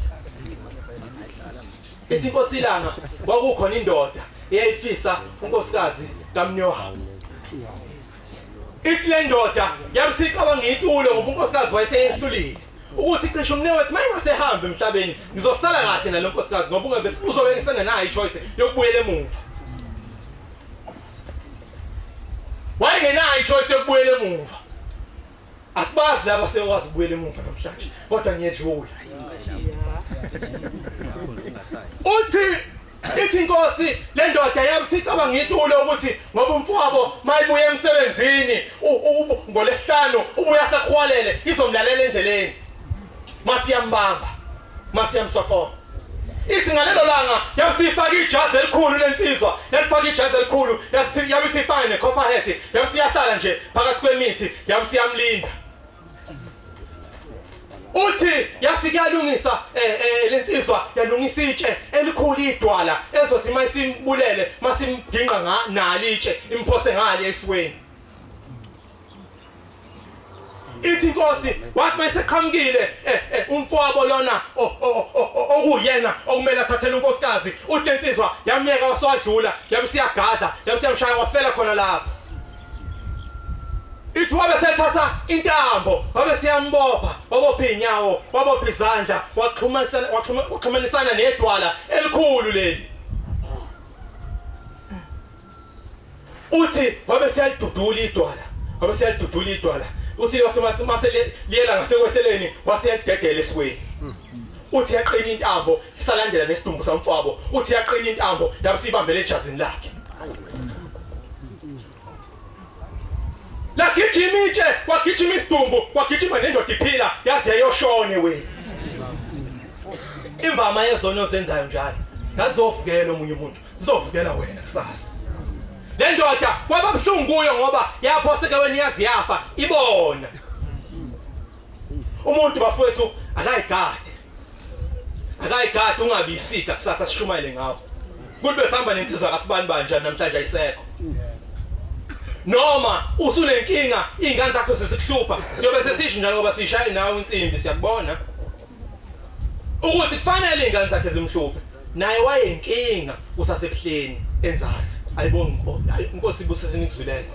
ithi inkosi ilanga kwakukhona indoda eyayifisa unkosikazi kaMnyoha ithi le ndoda yabisicabanga itulo ngoba unkosikazi wayeseyehlulile ukuthi cishe umne wethu mayingasehambe emhlabeni ngizosala kahle nalo nkosikazi ngoba ungebe uzobe sengenayo ichoice yokubuyela emuva wayengenayo ichoice yokubuyela emuva asibazi laba sekwazi ukubuyela emuva namhlanje kodwa ngiyedlula ithi inkosi le ndoda yabisicabanga itulo ukuthi ngoba umfowabo mayibuye emsebenzini ngolesihlanu ubuya sakhwalele izomlalela endleleni masiyambamba masiyamsokho ithi ngalelo langa yabisifaka ijazi elikhulu lensizwa yalifaka ijazi elikhulu yabisifaka necopperhead yabisiyahlala nje phakathi kwemithi yabisiyamlinda uthi yafika yalungisa lensizwa yalungisa itshe elikhulu idwala ezothi mayisimbulele masimginqa nalitshe imphose ngale esweni ithi inkosi wathi mayiseqhamukile umfowabo lona okuyena okumele athathele unkosikazi uthi lensizwa yamyeka waswadlula yabisiyagadla yabisiyamshaya wafela khona lapha ithi wabe sethatha intambo wabe siyambopha wabopha inyawo wabopha izandla waxhumanisana nedwala elikhulu leli uthi wabe siyalidudula idwala usiyo wasemase liyela ngasekwehleleni wasiyagegela esweni uthi yaqina intambo isalandela nesidumbu samfowabo uthi yaqina intambo yabisibambele ejazini lakhe la gijima itshe kwagijima isidumbu kwagijima nendoda iphila yazi yayoshone wena imvama yezono zenzayo njalo ngazovukela omunye umuntu zizovukela wena kusasa le ndoda kwaba buhlungu kuyo ngoba yaphoseke wena yazi yafa ibona umuntu bafowethu akayigade ungabisika kusasa sishumayele ngawo kuthi besihamba nensizwa kasibani banjani namhlanje ayisekho noma usunenkinga ingane zakho sesikuhlupha siyobe sesisho njalo ngoba sishaya nawe insimbi siyakubona ukuthi kufanele ingane zakhe zimhluphe naye wayenkinga usasebuhleni enzansi ayibonga inkosi ibusise nikuzwilele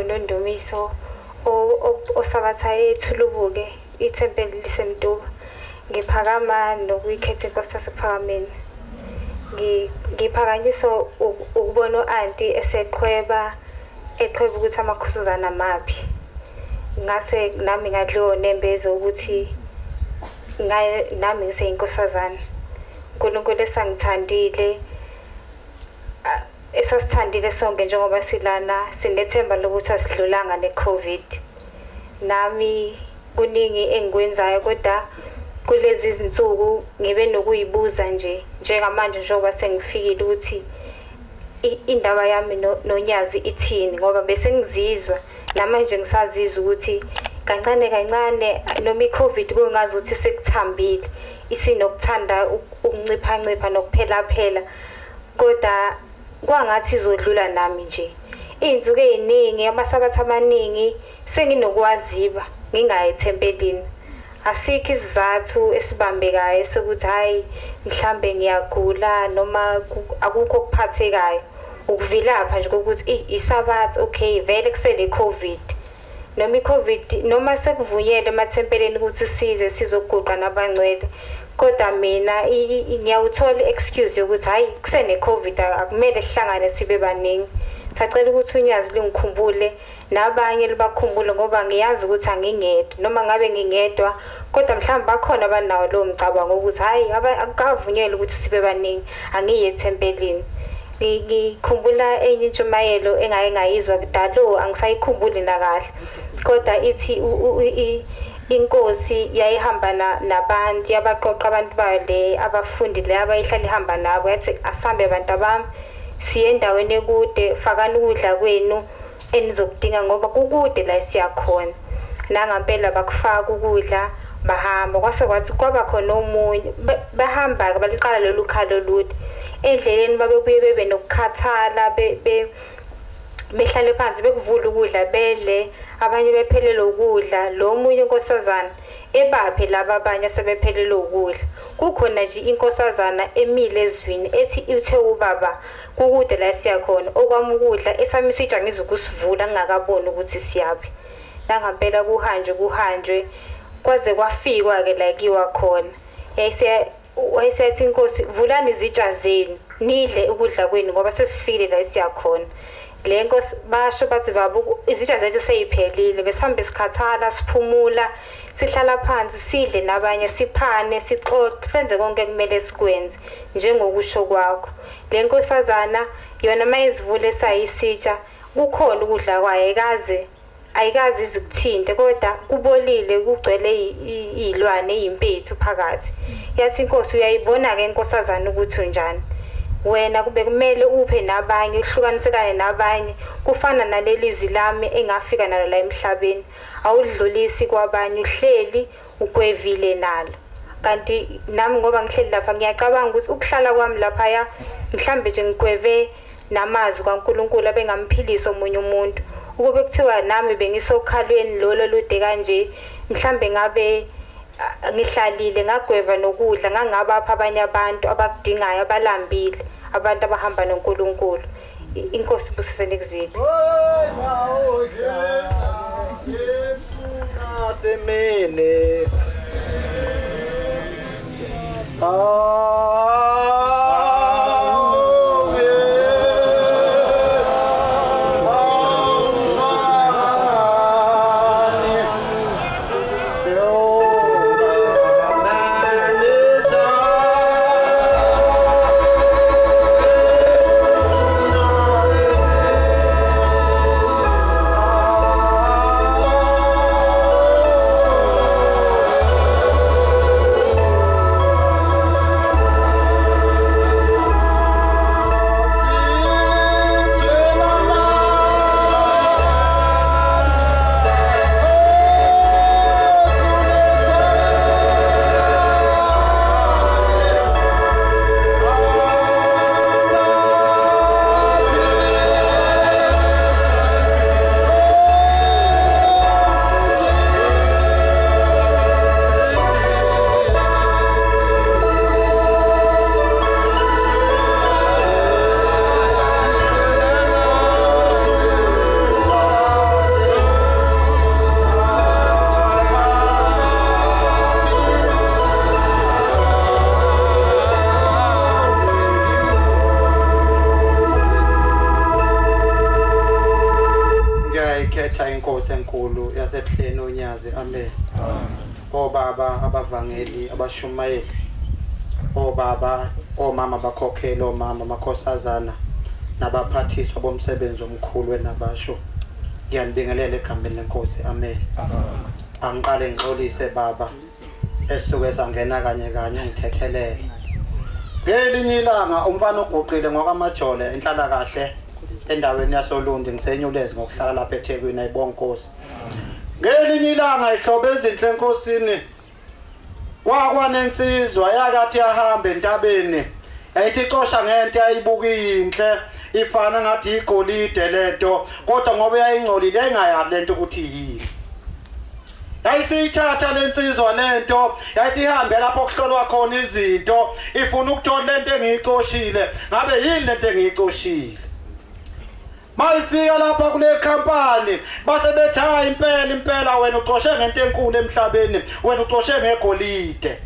nondumiso osabatha ethulubuke ithempeli lisemtuba ngiphakama nokuyikhetha inkosi yasephakameni ngiphakanyiswa ukubona u-anti eqhweba ukuthi amakhosazana amaphi ngase nami ngadliwa nembezo ukuthi nami ngiseyinkosazana uNkulunkulu esangithandile esasithandile sonke njengoba silana sinethemba lokuthi asidlulanga neCovid nami kuningi engikwenzayo kodwa kulezi izinsuku ngibe nokuyibuza njengamanje njengoba sengifikile ukuthi indaba yami nonyazi ithini ngoba bese ngizizwa namanje ngisazizwa ukuthi kancane noma iCovid kungazi ukuthi sekuthambile isinokuthanda ukuncipha nokuphela kodwa kwangathi izodlula nami nje izinsuku eziningi amasabatha amaningi senginokwaziba ngingayethempelini asikho isizathu esibambekayo sokuthi hayi mhlambe ngiyagula noma akukho okuphathekayo ukuvilapha nje ukuthi isabatha okay vele kusele iCovid noma iCovid noma sekuvunyelwe emathempeleni ukuthi size sizoguqa nabangcwele kodwa mina ngiyawuthola excuse yokuthi hayi kusene COVID akumele sihlangane sibe baningi sacela ukuthi unyazi lingikhumbule nabanye libakhumbule ngoba ngiyazi ukuthi angingedwa noma ngabe ngingedwa kodwa mhlawumbe bakhona abanawo lo mcabango ukuthi hayi akukavunyelwe ukuthi sibe baningi angiye ethempelini ngikhumbula enye intshumayelo engayizwa kudalo angisayikhumbuli nakahle kodwa ithi inkosi yayihamba nabantu yabaqoqa abantu bayo le abafundi le abayihlala ihamba nabo yathi asambe abantu abami siye endaweni ekude fakani ukudla kwenu enizokudinga ngoba kukude la siyakhona nangampela bakufaka ukudla bahamba kwase kwathi kwaba khona omunye bahamba ke baliqala lolu khalo olude endleleni babebuye bebe nokukhathala behlale phansi bekuvula ukudla bedle abanye bephelele ukudla lo munye inkosazana ebaphe laba abanye sebephelele ukudla kukhona nje inkosazana emile ezwini ethi uthe ubaba kukude la siyakhona okwami ukudla esamisija ngizokusivula ngingakaboni ukuthi siyaphi nangampela kuhanjwe kwaze kwafikwa ke la kiwa khona wayesethi inkosi vulani izitsha zenu nidle ukudla kwenu ngoba sesifikile la siyakhona le nkosi basho bathi babu izitsha zethu seyiphelile besihambe sikhathala siphumula sihlala phansi sidle nabanye siphane sixoxe senze konke kumele sikwenze njengokusho kwakho le nkosazana yona mayizivule sayisitsha kukhona ukudla kwayo ayikazi izikuthinte kodwa kubolile kugcwele izilwane ezimpethu phakathi yathi inkosi uyayibona ke inkosazana ukuthi unjani wena kube kumele uphe nabanye uhlukaniselane nabanye kufana nalelizwi lami engafika nalo la emhlabeni awudlulisi kwabanye uhleli ukwevile nalo kanti nami ngoba ngihleli lapha ngiyacabanga ukuthi ukuhlala kwami lapha mhlambe nje ngikweve namazwi kaNkuluNkulu abengamphilisa omunye umuntu ukube kuthiwa nami bengisokhalweni lolo lude kanje mhlambe ngabe ngihlalile ngagweva nokudla ngangabapha abanye abantu abakudingayo abalambile abantu abahamba noNkulunkulu inkosi busise nekuzwile semene inkosi enkulu yasebuhleni onyazi amen obaba abavangeli abashumayeli obaba omama bakhokhela omama amakhosazana nabaphathiswa bomsebenzi omkhulu wenabasho ngiyanibingelela egameni lenkosi amen angiqale ngixolise baba esuke sangena kanye kanye ngithethelele ngelinye ilanga umfana oguqile ngokwamajole enhlala kahle endaweni yasoLundi ngisenyulezi ngokuhlala lapha eThekwini ayibonkosi ngelinye ilanga ihlobo ezinhle enkosini wakwanensizwa yakathi yahamba entabeni ayithixosha ngento ayibuka inhle ifana ngathi igolide lento kodwa ngoba yayingcolile engayazi lento ukuthi yini yayisithatha lensizwa lento yathi ihambe lapho kuhlolwa khona izinto ifuna ukuthola lento engiyicoshile ngabe yini lento engiyicoshile mayifika lapha kule company base betha impela wena ucoshe ngento enkulu emhlabeni wena ucoshe ngegolide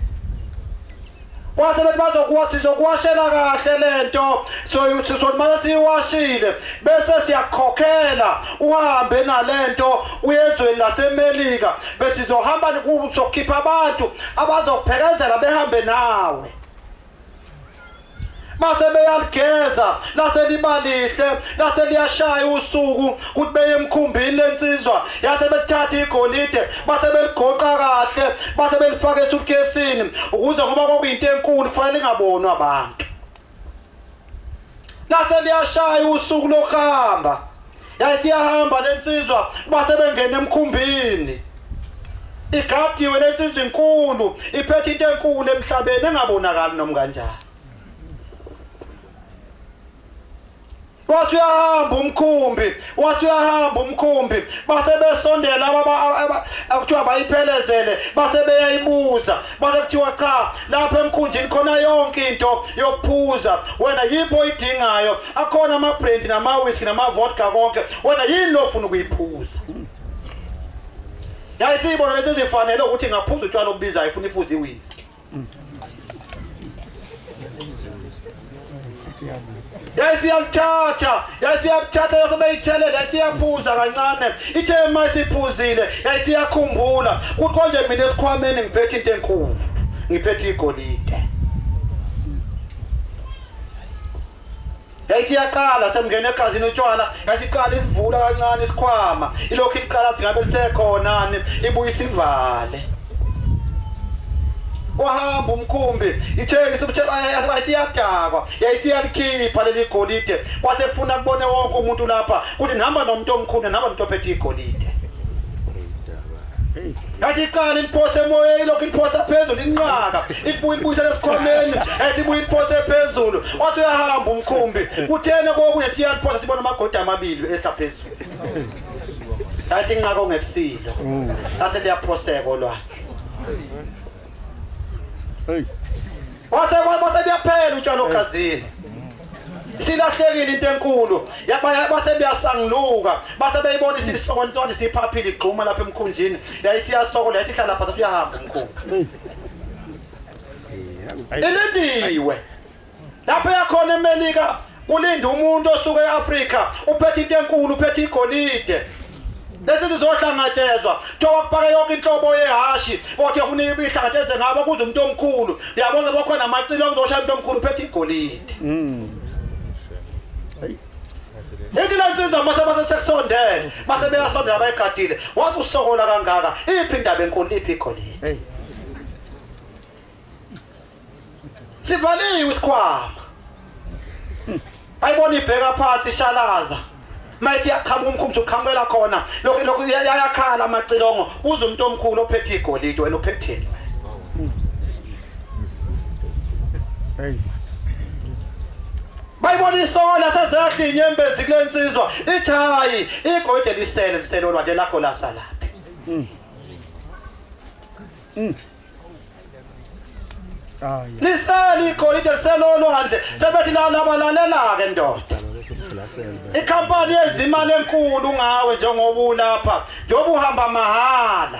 wase bethi bazokuwashela kahle lento so manje siwashile bese siyakhokhela uhambe nalento uyezweni laseMelika bese sizohamba ukuzokhipha abantu abazophekezela behambe nawe base beyaligeza lase libalihle lase liyashaya usuku ukuthi beye emkhumbini lensizwa yase bethatha igolide base beligoqa kahle base belifaka esuitcase ukuze ngoba kwakuyinto enkulu kufanele ingabonwa abantu lase liyashaya usuku lokuhamba yasiyahamba lensizwa base bengena emkhumbini igadiwe lensizwa inkulu iphethe into enkulu emhlabeni engabonakali noma kanjani wasuyahamba umkhumbi base besondela akuthiwa bayiphelezele base beyayibuza base kuthiwa cha lapha emkhunjini khona yonke into yokuphuza wena yipho oyidingayo akhona ama brandy nama whisky nama vodka konke wena yini lofuna ukuyiphuza yayisibona lento ezifanele ukuthi ngaphuza utshwala obubizayo ifuna iphuza iwhisky yasiyamthatha yasebeyithelele yasiyaphuza kancane ithe masiphuzile yasiyakhumbula ukuthi konje mina esikhwameni ngiphethe into enkulu ngiphethe igolide yasiyaqala semngena egazini utshwala yasiqala isivula kancane isikhwama ilokhu iqala athi ngabe lisekhonani ibuye isivale wahamba umkhumbi ithengisa ayisiyadakwa yayisiyalikhipha leli golide wasefuna kubone wonke umuntu lapha ukuthi nihamba nomuntu omkhulu nihamba nomuntu ophethe igolide yathi iqala iliphose emoyeni ilokhu iliphosa phezulu inqaka ilibuyisela esikhwameni esibuye iliphose phezulu wathi uyahamba umkhumbi kuthena kokunye siyaliphosa sibona amagodi amabili ehla phezulu yathi inqaka ongekusilo lase liyaphoseka olwakhe wase biyaphela utshalo ogazini silahlekile into enkulu base biyasangluka base beyibona isisokolo sonke siphaphile igquma lapha emkhunjini yayisiyasokola yasihlala phansi uyahamba umkhulu elendiwe lapha yakhona eMelika kulinda umuntu osuka eAfrika uphethe into enkulu uphethe igolide lezi zizohlangatshezwa tokupaka yonke inhlobo yehashi kodwa ufuna ibihlangatsheze ngabo kuze umuntu omkhulu yabona bakhona amacilo okuzoshaya umuntu omkhulu uphethe igolide Ethi lansizwa mase sekusondela base beyasondela bayigadile wathi usokola kangaka iphi indaba enkulu iphi igolide sivaliwe isikhwama ayibona ibheka phansi ishalaza mayithi yaqhamuka umkhumbi uqhamukela khona lokhu yayakhala amacilongo uze umuntu omkhulu ophethe igolide wena uphetheni bayibona isola sezehla inyembezi kulensizwa ithi hayi igolide lisele olwandle lakho lasalaphi lisali igolide lisele olwandle sebethi labalalela ke ndoda ikhampani yenza imali enkulu ngawe njengoba ulapha njengoba uhamba mahala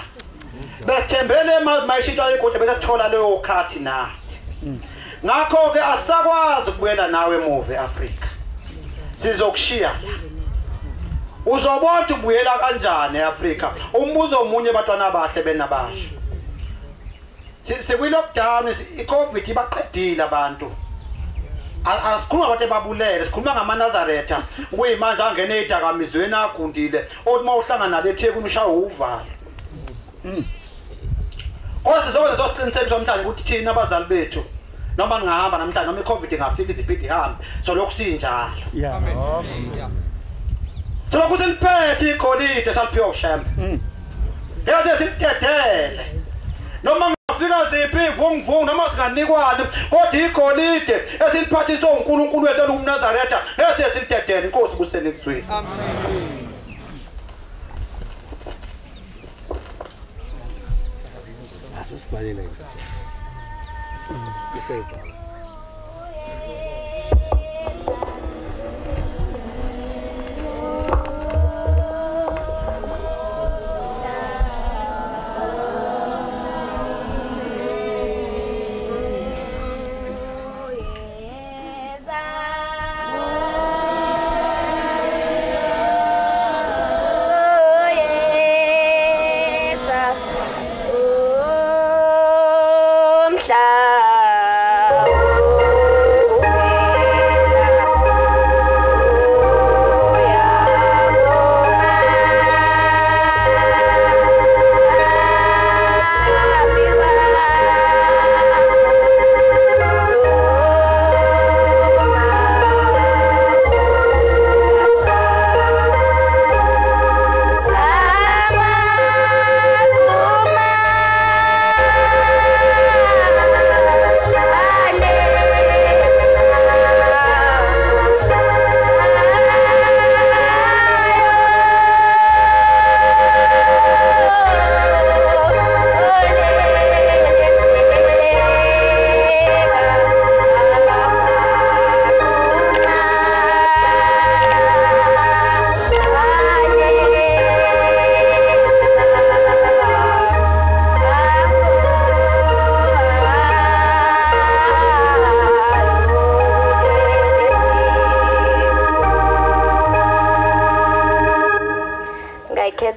besithembele mayishintshwa igolide bese sithola leyo khathi nathi ngakho ke asakwazi ukubuyela nawe emuva eAfrika sizokushiya uzobona ubuyela kanjani eAfrika umbuzo omunye abantwana abahle benabasha sekwi-lockdown i-COVID ibaqedile abantu asikhuluma abantu ebabulele sikhuluma ngamaNazaretha kuyimanje angene edakamizweni agundile othi mawuhlangana nale eThekwini ushaya uvalo kodwa sizokwenza sosiqinisekisa namhlanje ukuthi thina abazali bethu noma ningahamba namhlanje noma i-COVID ingafika iziphinde ihambe so lokhu sinjalo so lokhu siliphethe igolide saliphiwa uShembe yaze silithethele noma ngafika ziphi ivunguvungu noma singanikwani kodwa igolide esiliphathiswa uNkulunkulu wethu uMnazaretha yaze silithethele inkosi busele kuzweni amen. Sesibalile iseyibhala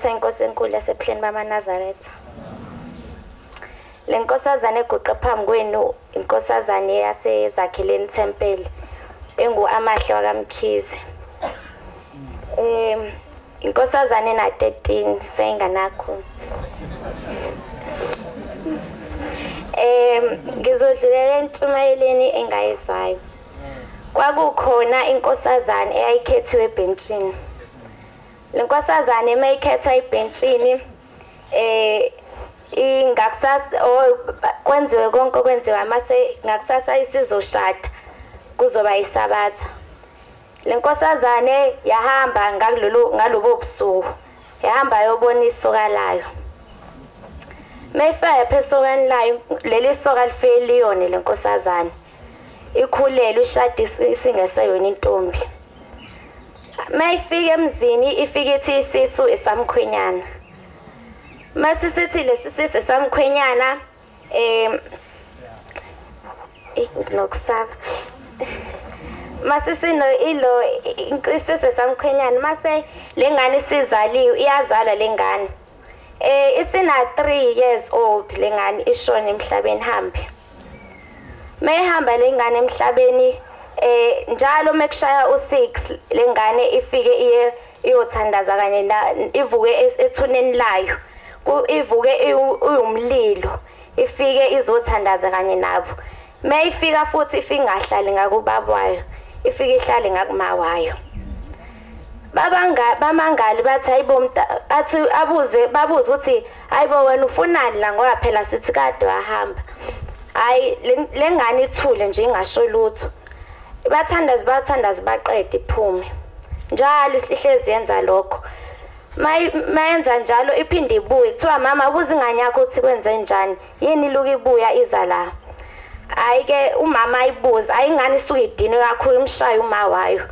Inkosi enkulu yasePhleni bamaNazaretha. Le nkosazane eguqe phambi kwenu inkosazane yasezakheleni Thempeli engu-Amahle wakaMkhize. Inkosazane na 13 seyinganakho. Ngizodlulela entshumayeleni engayizayo. Kwakukhona inkosazane eyayikhethiwe ebhentshini. Le nkosazane mayikhetha ibhentshini kwenziwe konke okwenziwa mase ngakusasa isizoshada kuzoba isabatha. Le nkosazane yahamba ngalobo busuku yahamba yobona isoka layo. Mayifika phesokani layo leli soka lifeyiliyone le nkosazane ikhulelwe ishadi isingeseyona intombi. Mayifika emzini ifike ithi isisu esamkhwenyana. Mase sithi lesisisu esamkhwenyana nokusaba. Mase sino ilo isisu esamkhwenyana mase lengane sizaliwe iyazalwa lengane. Isina 3 years old lengane ishona emhlabeni hambe. Mayihamba lengane emhlabeni njalo mekushaya u6 lengane ifike iye iyothandaza kanye ivuke ethuneni layo ivuke uyumlilo ifike izothandaza kanye nabo. Mayifika futhi ifike ngahlali ngakubabwayo ifike ihlale ngakumawayo. Bamangali bathi hayibo athi babuze ukuthi hayibo wena ufunani la ngoba phela sithi kade wahamba. Hayi lengane ithule nje ingasho lutho. Bathandaza baqede iphume. Njalo isihlezi yenza lokho. Mayenza njalo iphinde ibuye kuthiwa mama ubuza ingane yakho ukuthi kwenze njani yini iluka ibuya iza la. Ayike umama ayibuza ayingane isuke idinwe kakhulu imshaya uma wayo.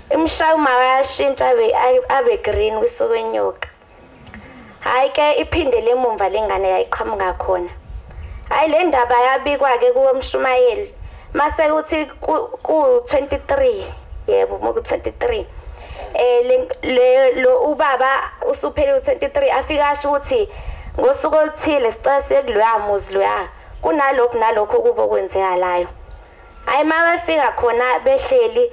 Imshaya uma wayashintsha abe green kwisokwenyoka. Ayike iphinde lemumva lengane yayiqhamuka khona. Hayi le ndaba yabikwa ke kuwo Mshumayeli mase kuthi ku 23 yebo moku 23 lo ubaba usuphele u23 afika asho ukuthi ngosuku oluthile sicela sekuloya muzi loya kunalokho nalokho kubo kwenzeka layo hayi mabefika khona behleli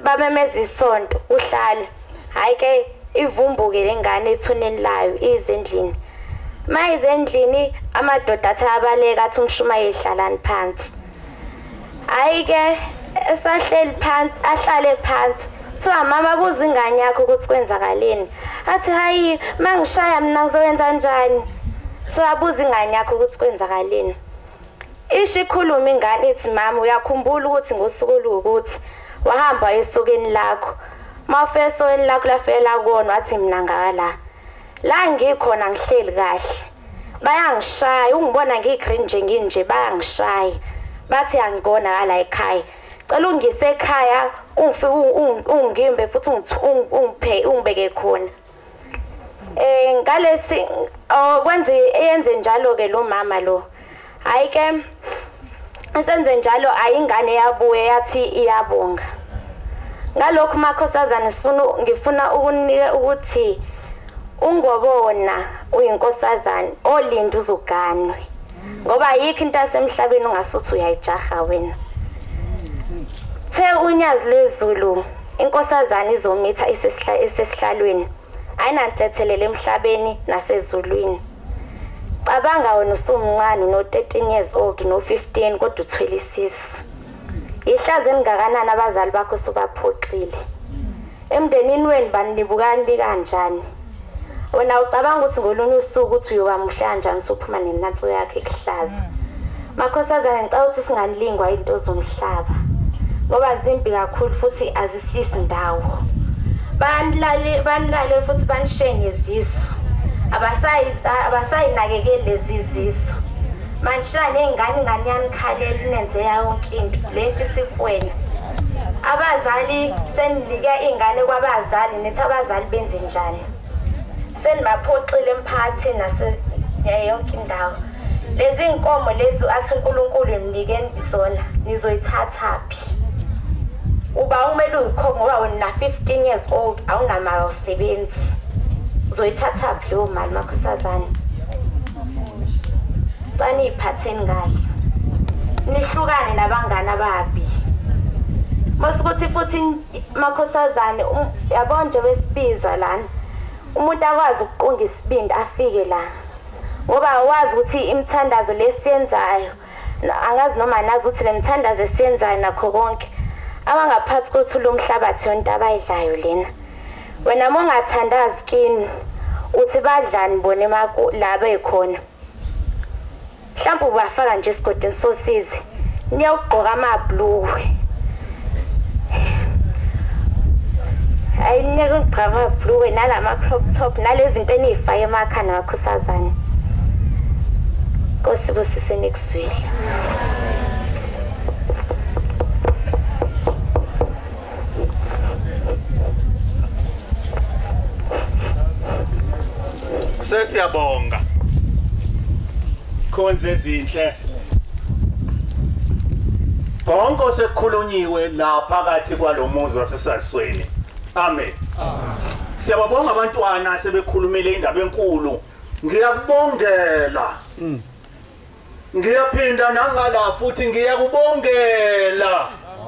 babemeza isonto uhlala hayi ke ivumbuke lengane ethuneni layo izendlini mayizendlini amadoda athi abaleka athi umshumayeli hlalani phansi hayi ke esahleli phansi ahlale phansi kuthiwa mama buza ingane yakho ukuthi kwenzakaleni athi hayi mangishaya mina ngizowenza njani kuthiwa buza ingane yakho ukuthi kwenzakaleni ishi ikhuluma ingane ithi mama uyakhumbula ukuthi ngosuku olukuthi wahamba esokeni lakho mawufika esokeni lakho lafela kuona wathi mina ngala la ngikhona ngihleli kahle bayangishaya ungibona ngigrinje nginje bayangishaya bathi angikona ala ekhaya cela ungise ekhaya ungifike ungimbe futhi ungibeke khona ngalesi yenze njalo ke lo mama lo hayi ke esenze njalo ayingane yabuye yathi iyabonga ngalokho makhosazana ngifuna ukunika ukuthi ungobona uyinkosazana olinda uzuganwe ngoba yikho into yasemhlabeni ungasuthi uyayijaha wena the unyazi lezulu inkosazana izomitha isesihlalweni ayinanhlethelele emhlabeni nasezulwini cabanga wena usumncane no 13 years old no 15 kodwa uthwele isisu ihlaze engakanani abazali bakho sobaphoxile emndenini wenu banibukani kanjani wena ucabanga ukuthi ngolunye usuku uthi uyoba muhla kanjani sophuma nenatso yakhe ekuhlaza makhosazana ngicela ukuthi singanilingwa into zomhlaba ngoba zimbi kakhulu futhi azisisi ndawo banilale futhi banishenye izisu abasayinakekeli lezi zisu manishila nengane ingane yanikhalela inenze yonke into lento isikwena abazali senilika ingane kwabazali nithi abazali benze njani senibaphoxile emphakathini yonke indawo lezi inkomo lezi athi uNkulunkulu emnike zona nizoyithathaphi uba umele uyikho ngoba wena 15 years old awunamali usebenzi uzoyithathaphi leyo mali makhosazana cani iphatheni kahle nihlukane nabangane ababi masukuthi futhi makhosazane yabona nje besibizwa lana umuntu akwazi ukuqonga isibindi afike la ngoba wazi ukuthi imithandazo lesiyenzayo angazi noma nazi ukuthi lemithandazo esiyenzayo nakho konke abangaphathi kothi lo mhlabathi yonke abayidlayo lena wena mongathandazi kini uthi badlani bone laba ekhona mhlawumbe ubafaka nje isigodini sosize niyawugqoka amabhluwe ayinike ugqoka amabhluwe nalama crop top nalezi zinto enifaka emakhanda makhosazana Nkosi busise nikuswile Sesiyabonga khonze ezinhle konke osekukhulunyiwe la phakathi kwalomuzi wasesasweni amen siyababonga abantwana sebekhulumile indaba enkulu ngiyakubongela ngiyaphinda nangala futhi ngiyakubongela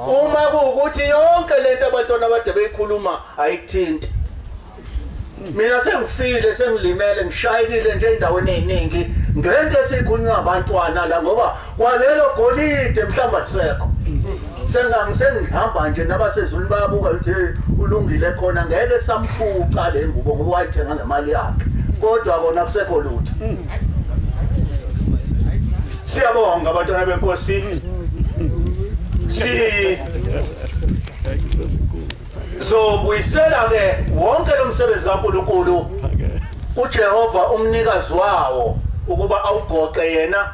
uma kuukuthi yonke lento abantwana abade beyikhuluma ayithinti mina sengifile sengilimele ngishayekile nje endaweni eziningi ngento esikhulunywa abantwana la ngoba kwalelo golide mhlamba lisekho sengihamba nje nabasezulwini bayabuka ukuthi ulungile khona ngeke samphuca le ngubo ngoba wayithenga ngemali yakhe kodwa kona kusekho lutho siyabonga abantwana benkosi so buyisela ke wonke lo msebenzi kaNkuluNkulu uJehova umnikazi wawo ukuba awugoqe yena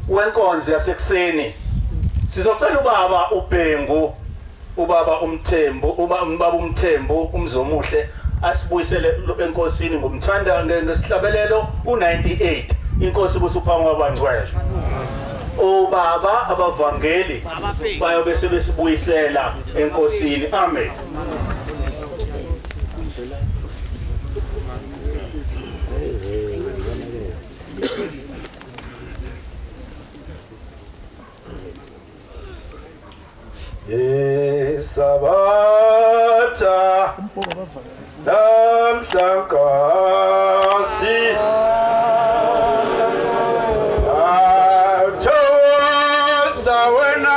wenkonzo yasekuseni sizocela ubaba uBhengu ubaba uMthembu ubaba uMthembu umzomuhle asibuyisele enkosini ngomthanda ngesihlabelelo u98 inkosi busuphamwe kwabangcwele obaba abavangeli bayobe sebesibuyisela enkosini amen Sabatha namhlankosi athokoza wena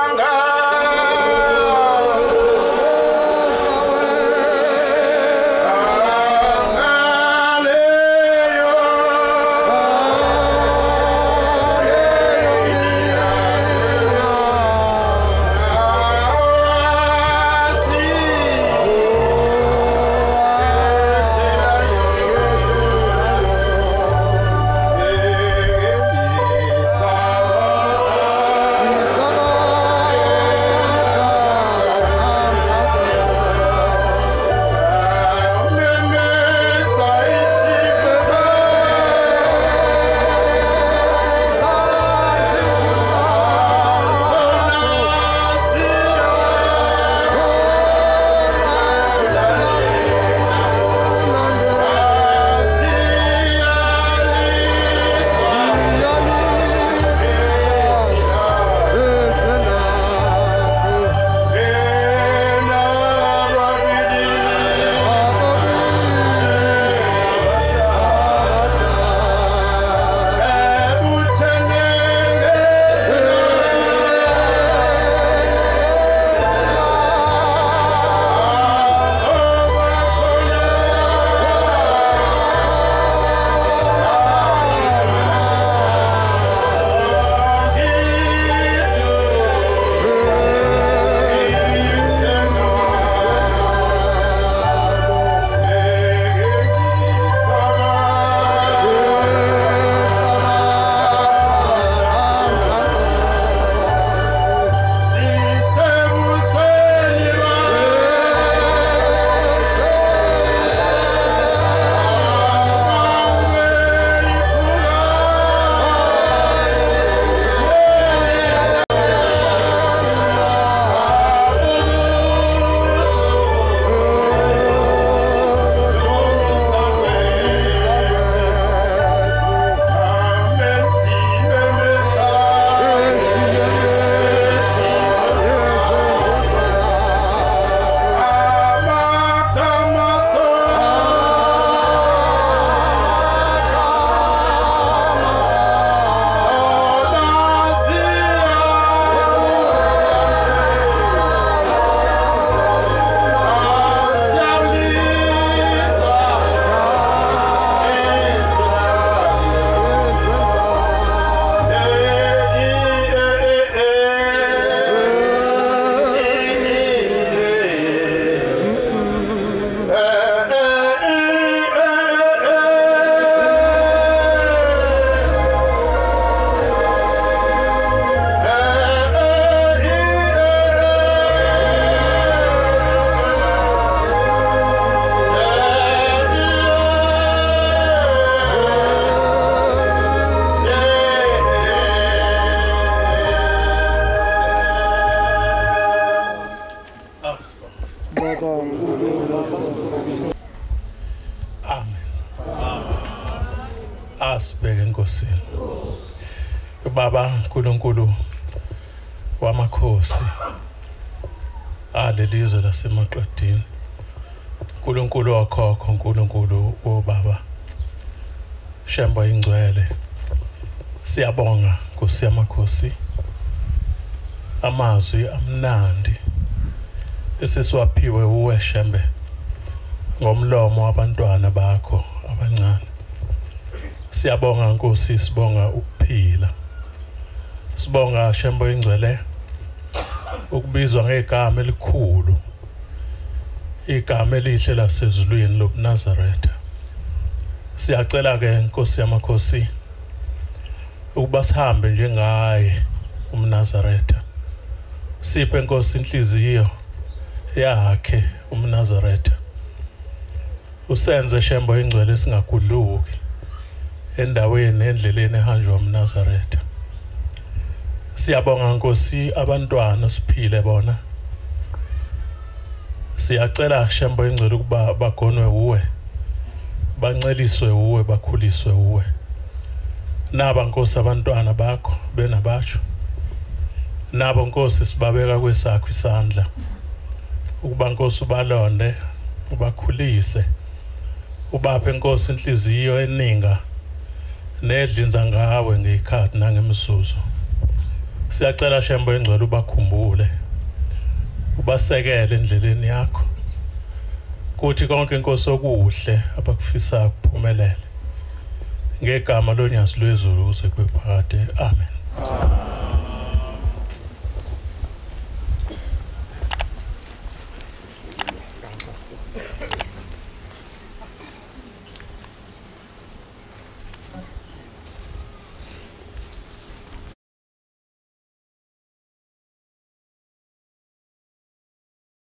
asibeke enkosini. Baba uNkulunkulu wamakhosi alelizwe laseMaqedini, uNkulunkulu wakhokho, uNkulunkulu wobaba Shemba ingcwele, siyabonga Nkosi yamakhosi amazwi amnandi esesiwaphiwe uwe Shembe ngomlomo wabantwana bakho abancane. Siyabonga Nkosi, sibonga ukuphila, sibonga Shemba ingcwele ukubizwa ngegama elikhulu, igama elihle lasezulwini lobuNazaretha. Siyacela ke Nkosi yamakhosi ukuba sihambe njengaye umNazaretha, siphe Nkosi inhliziyo yakhe umNazaretha, usenze Shemba ingcwele singagudluki endaweni endleleni ehanjwa umNazaretha. Siyabonga Nkosi abantwana siphile bona, siyacela Shemba ingcwele ukuba bagonwe uwe, banceliswe uwe, bakhuliswe uwe. Naba Nkosi abantwana bakho benabatsho, nabo Nkosi sibabeka kwesakho isandla, ukuba Nkosi ubalonde ubakhulise ubaphe Nkosi inhliziyo eninga nedlinza ngawe ngekhathi nangemizuzu. Siyacela Shembo engcwele ubakhumbule ubasekele endleleni yakho kuthi konke Nkosi okuhle abakufisa kuphumelele ngegama lonyasi lwezulu uze kwephakade. Amen.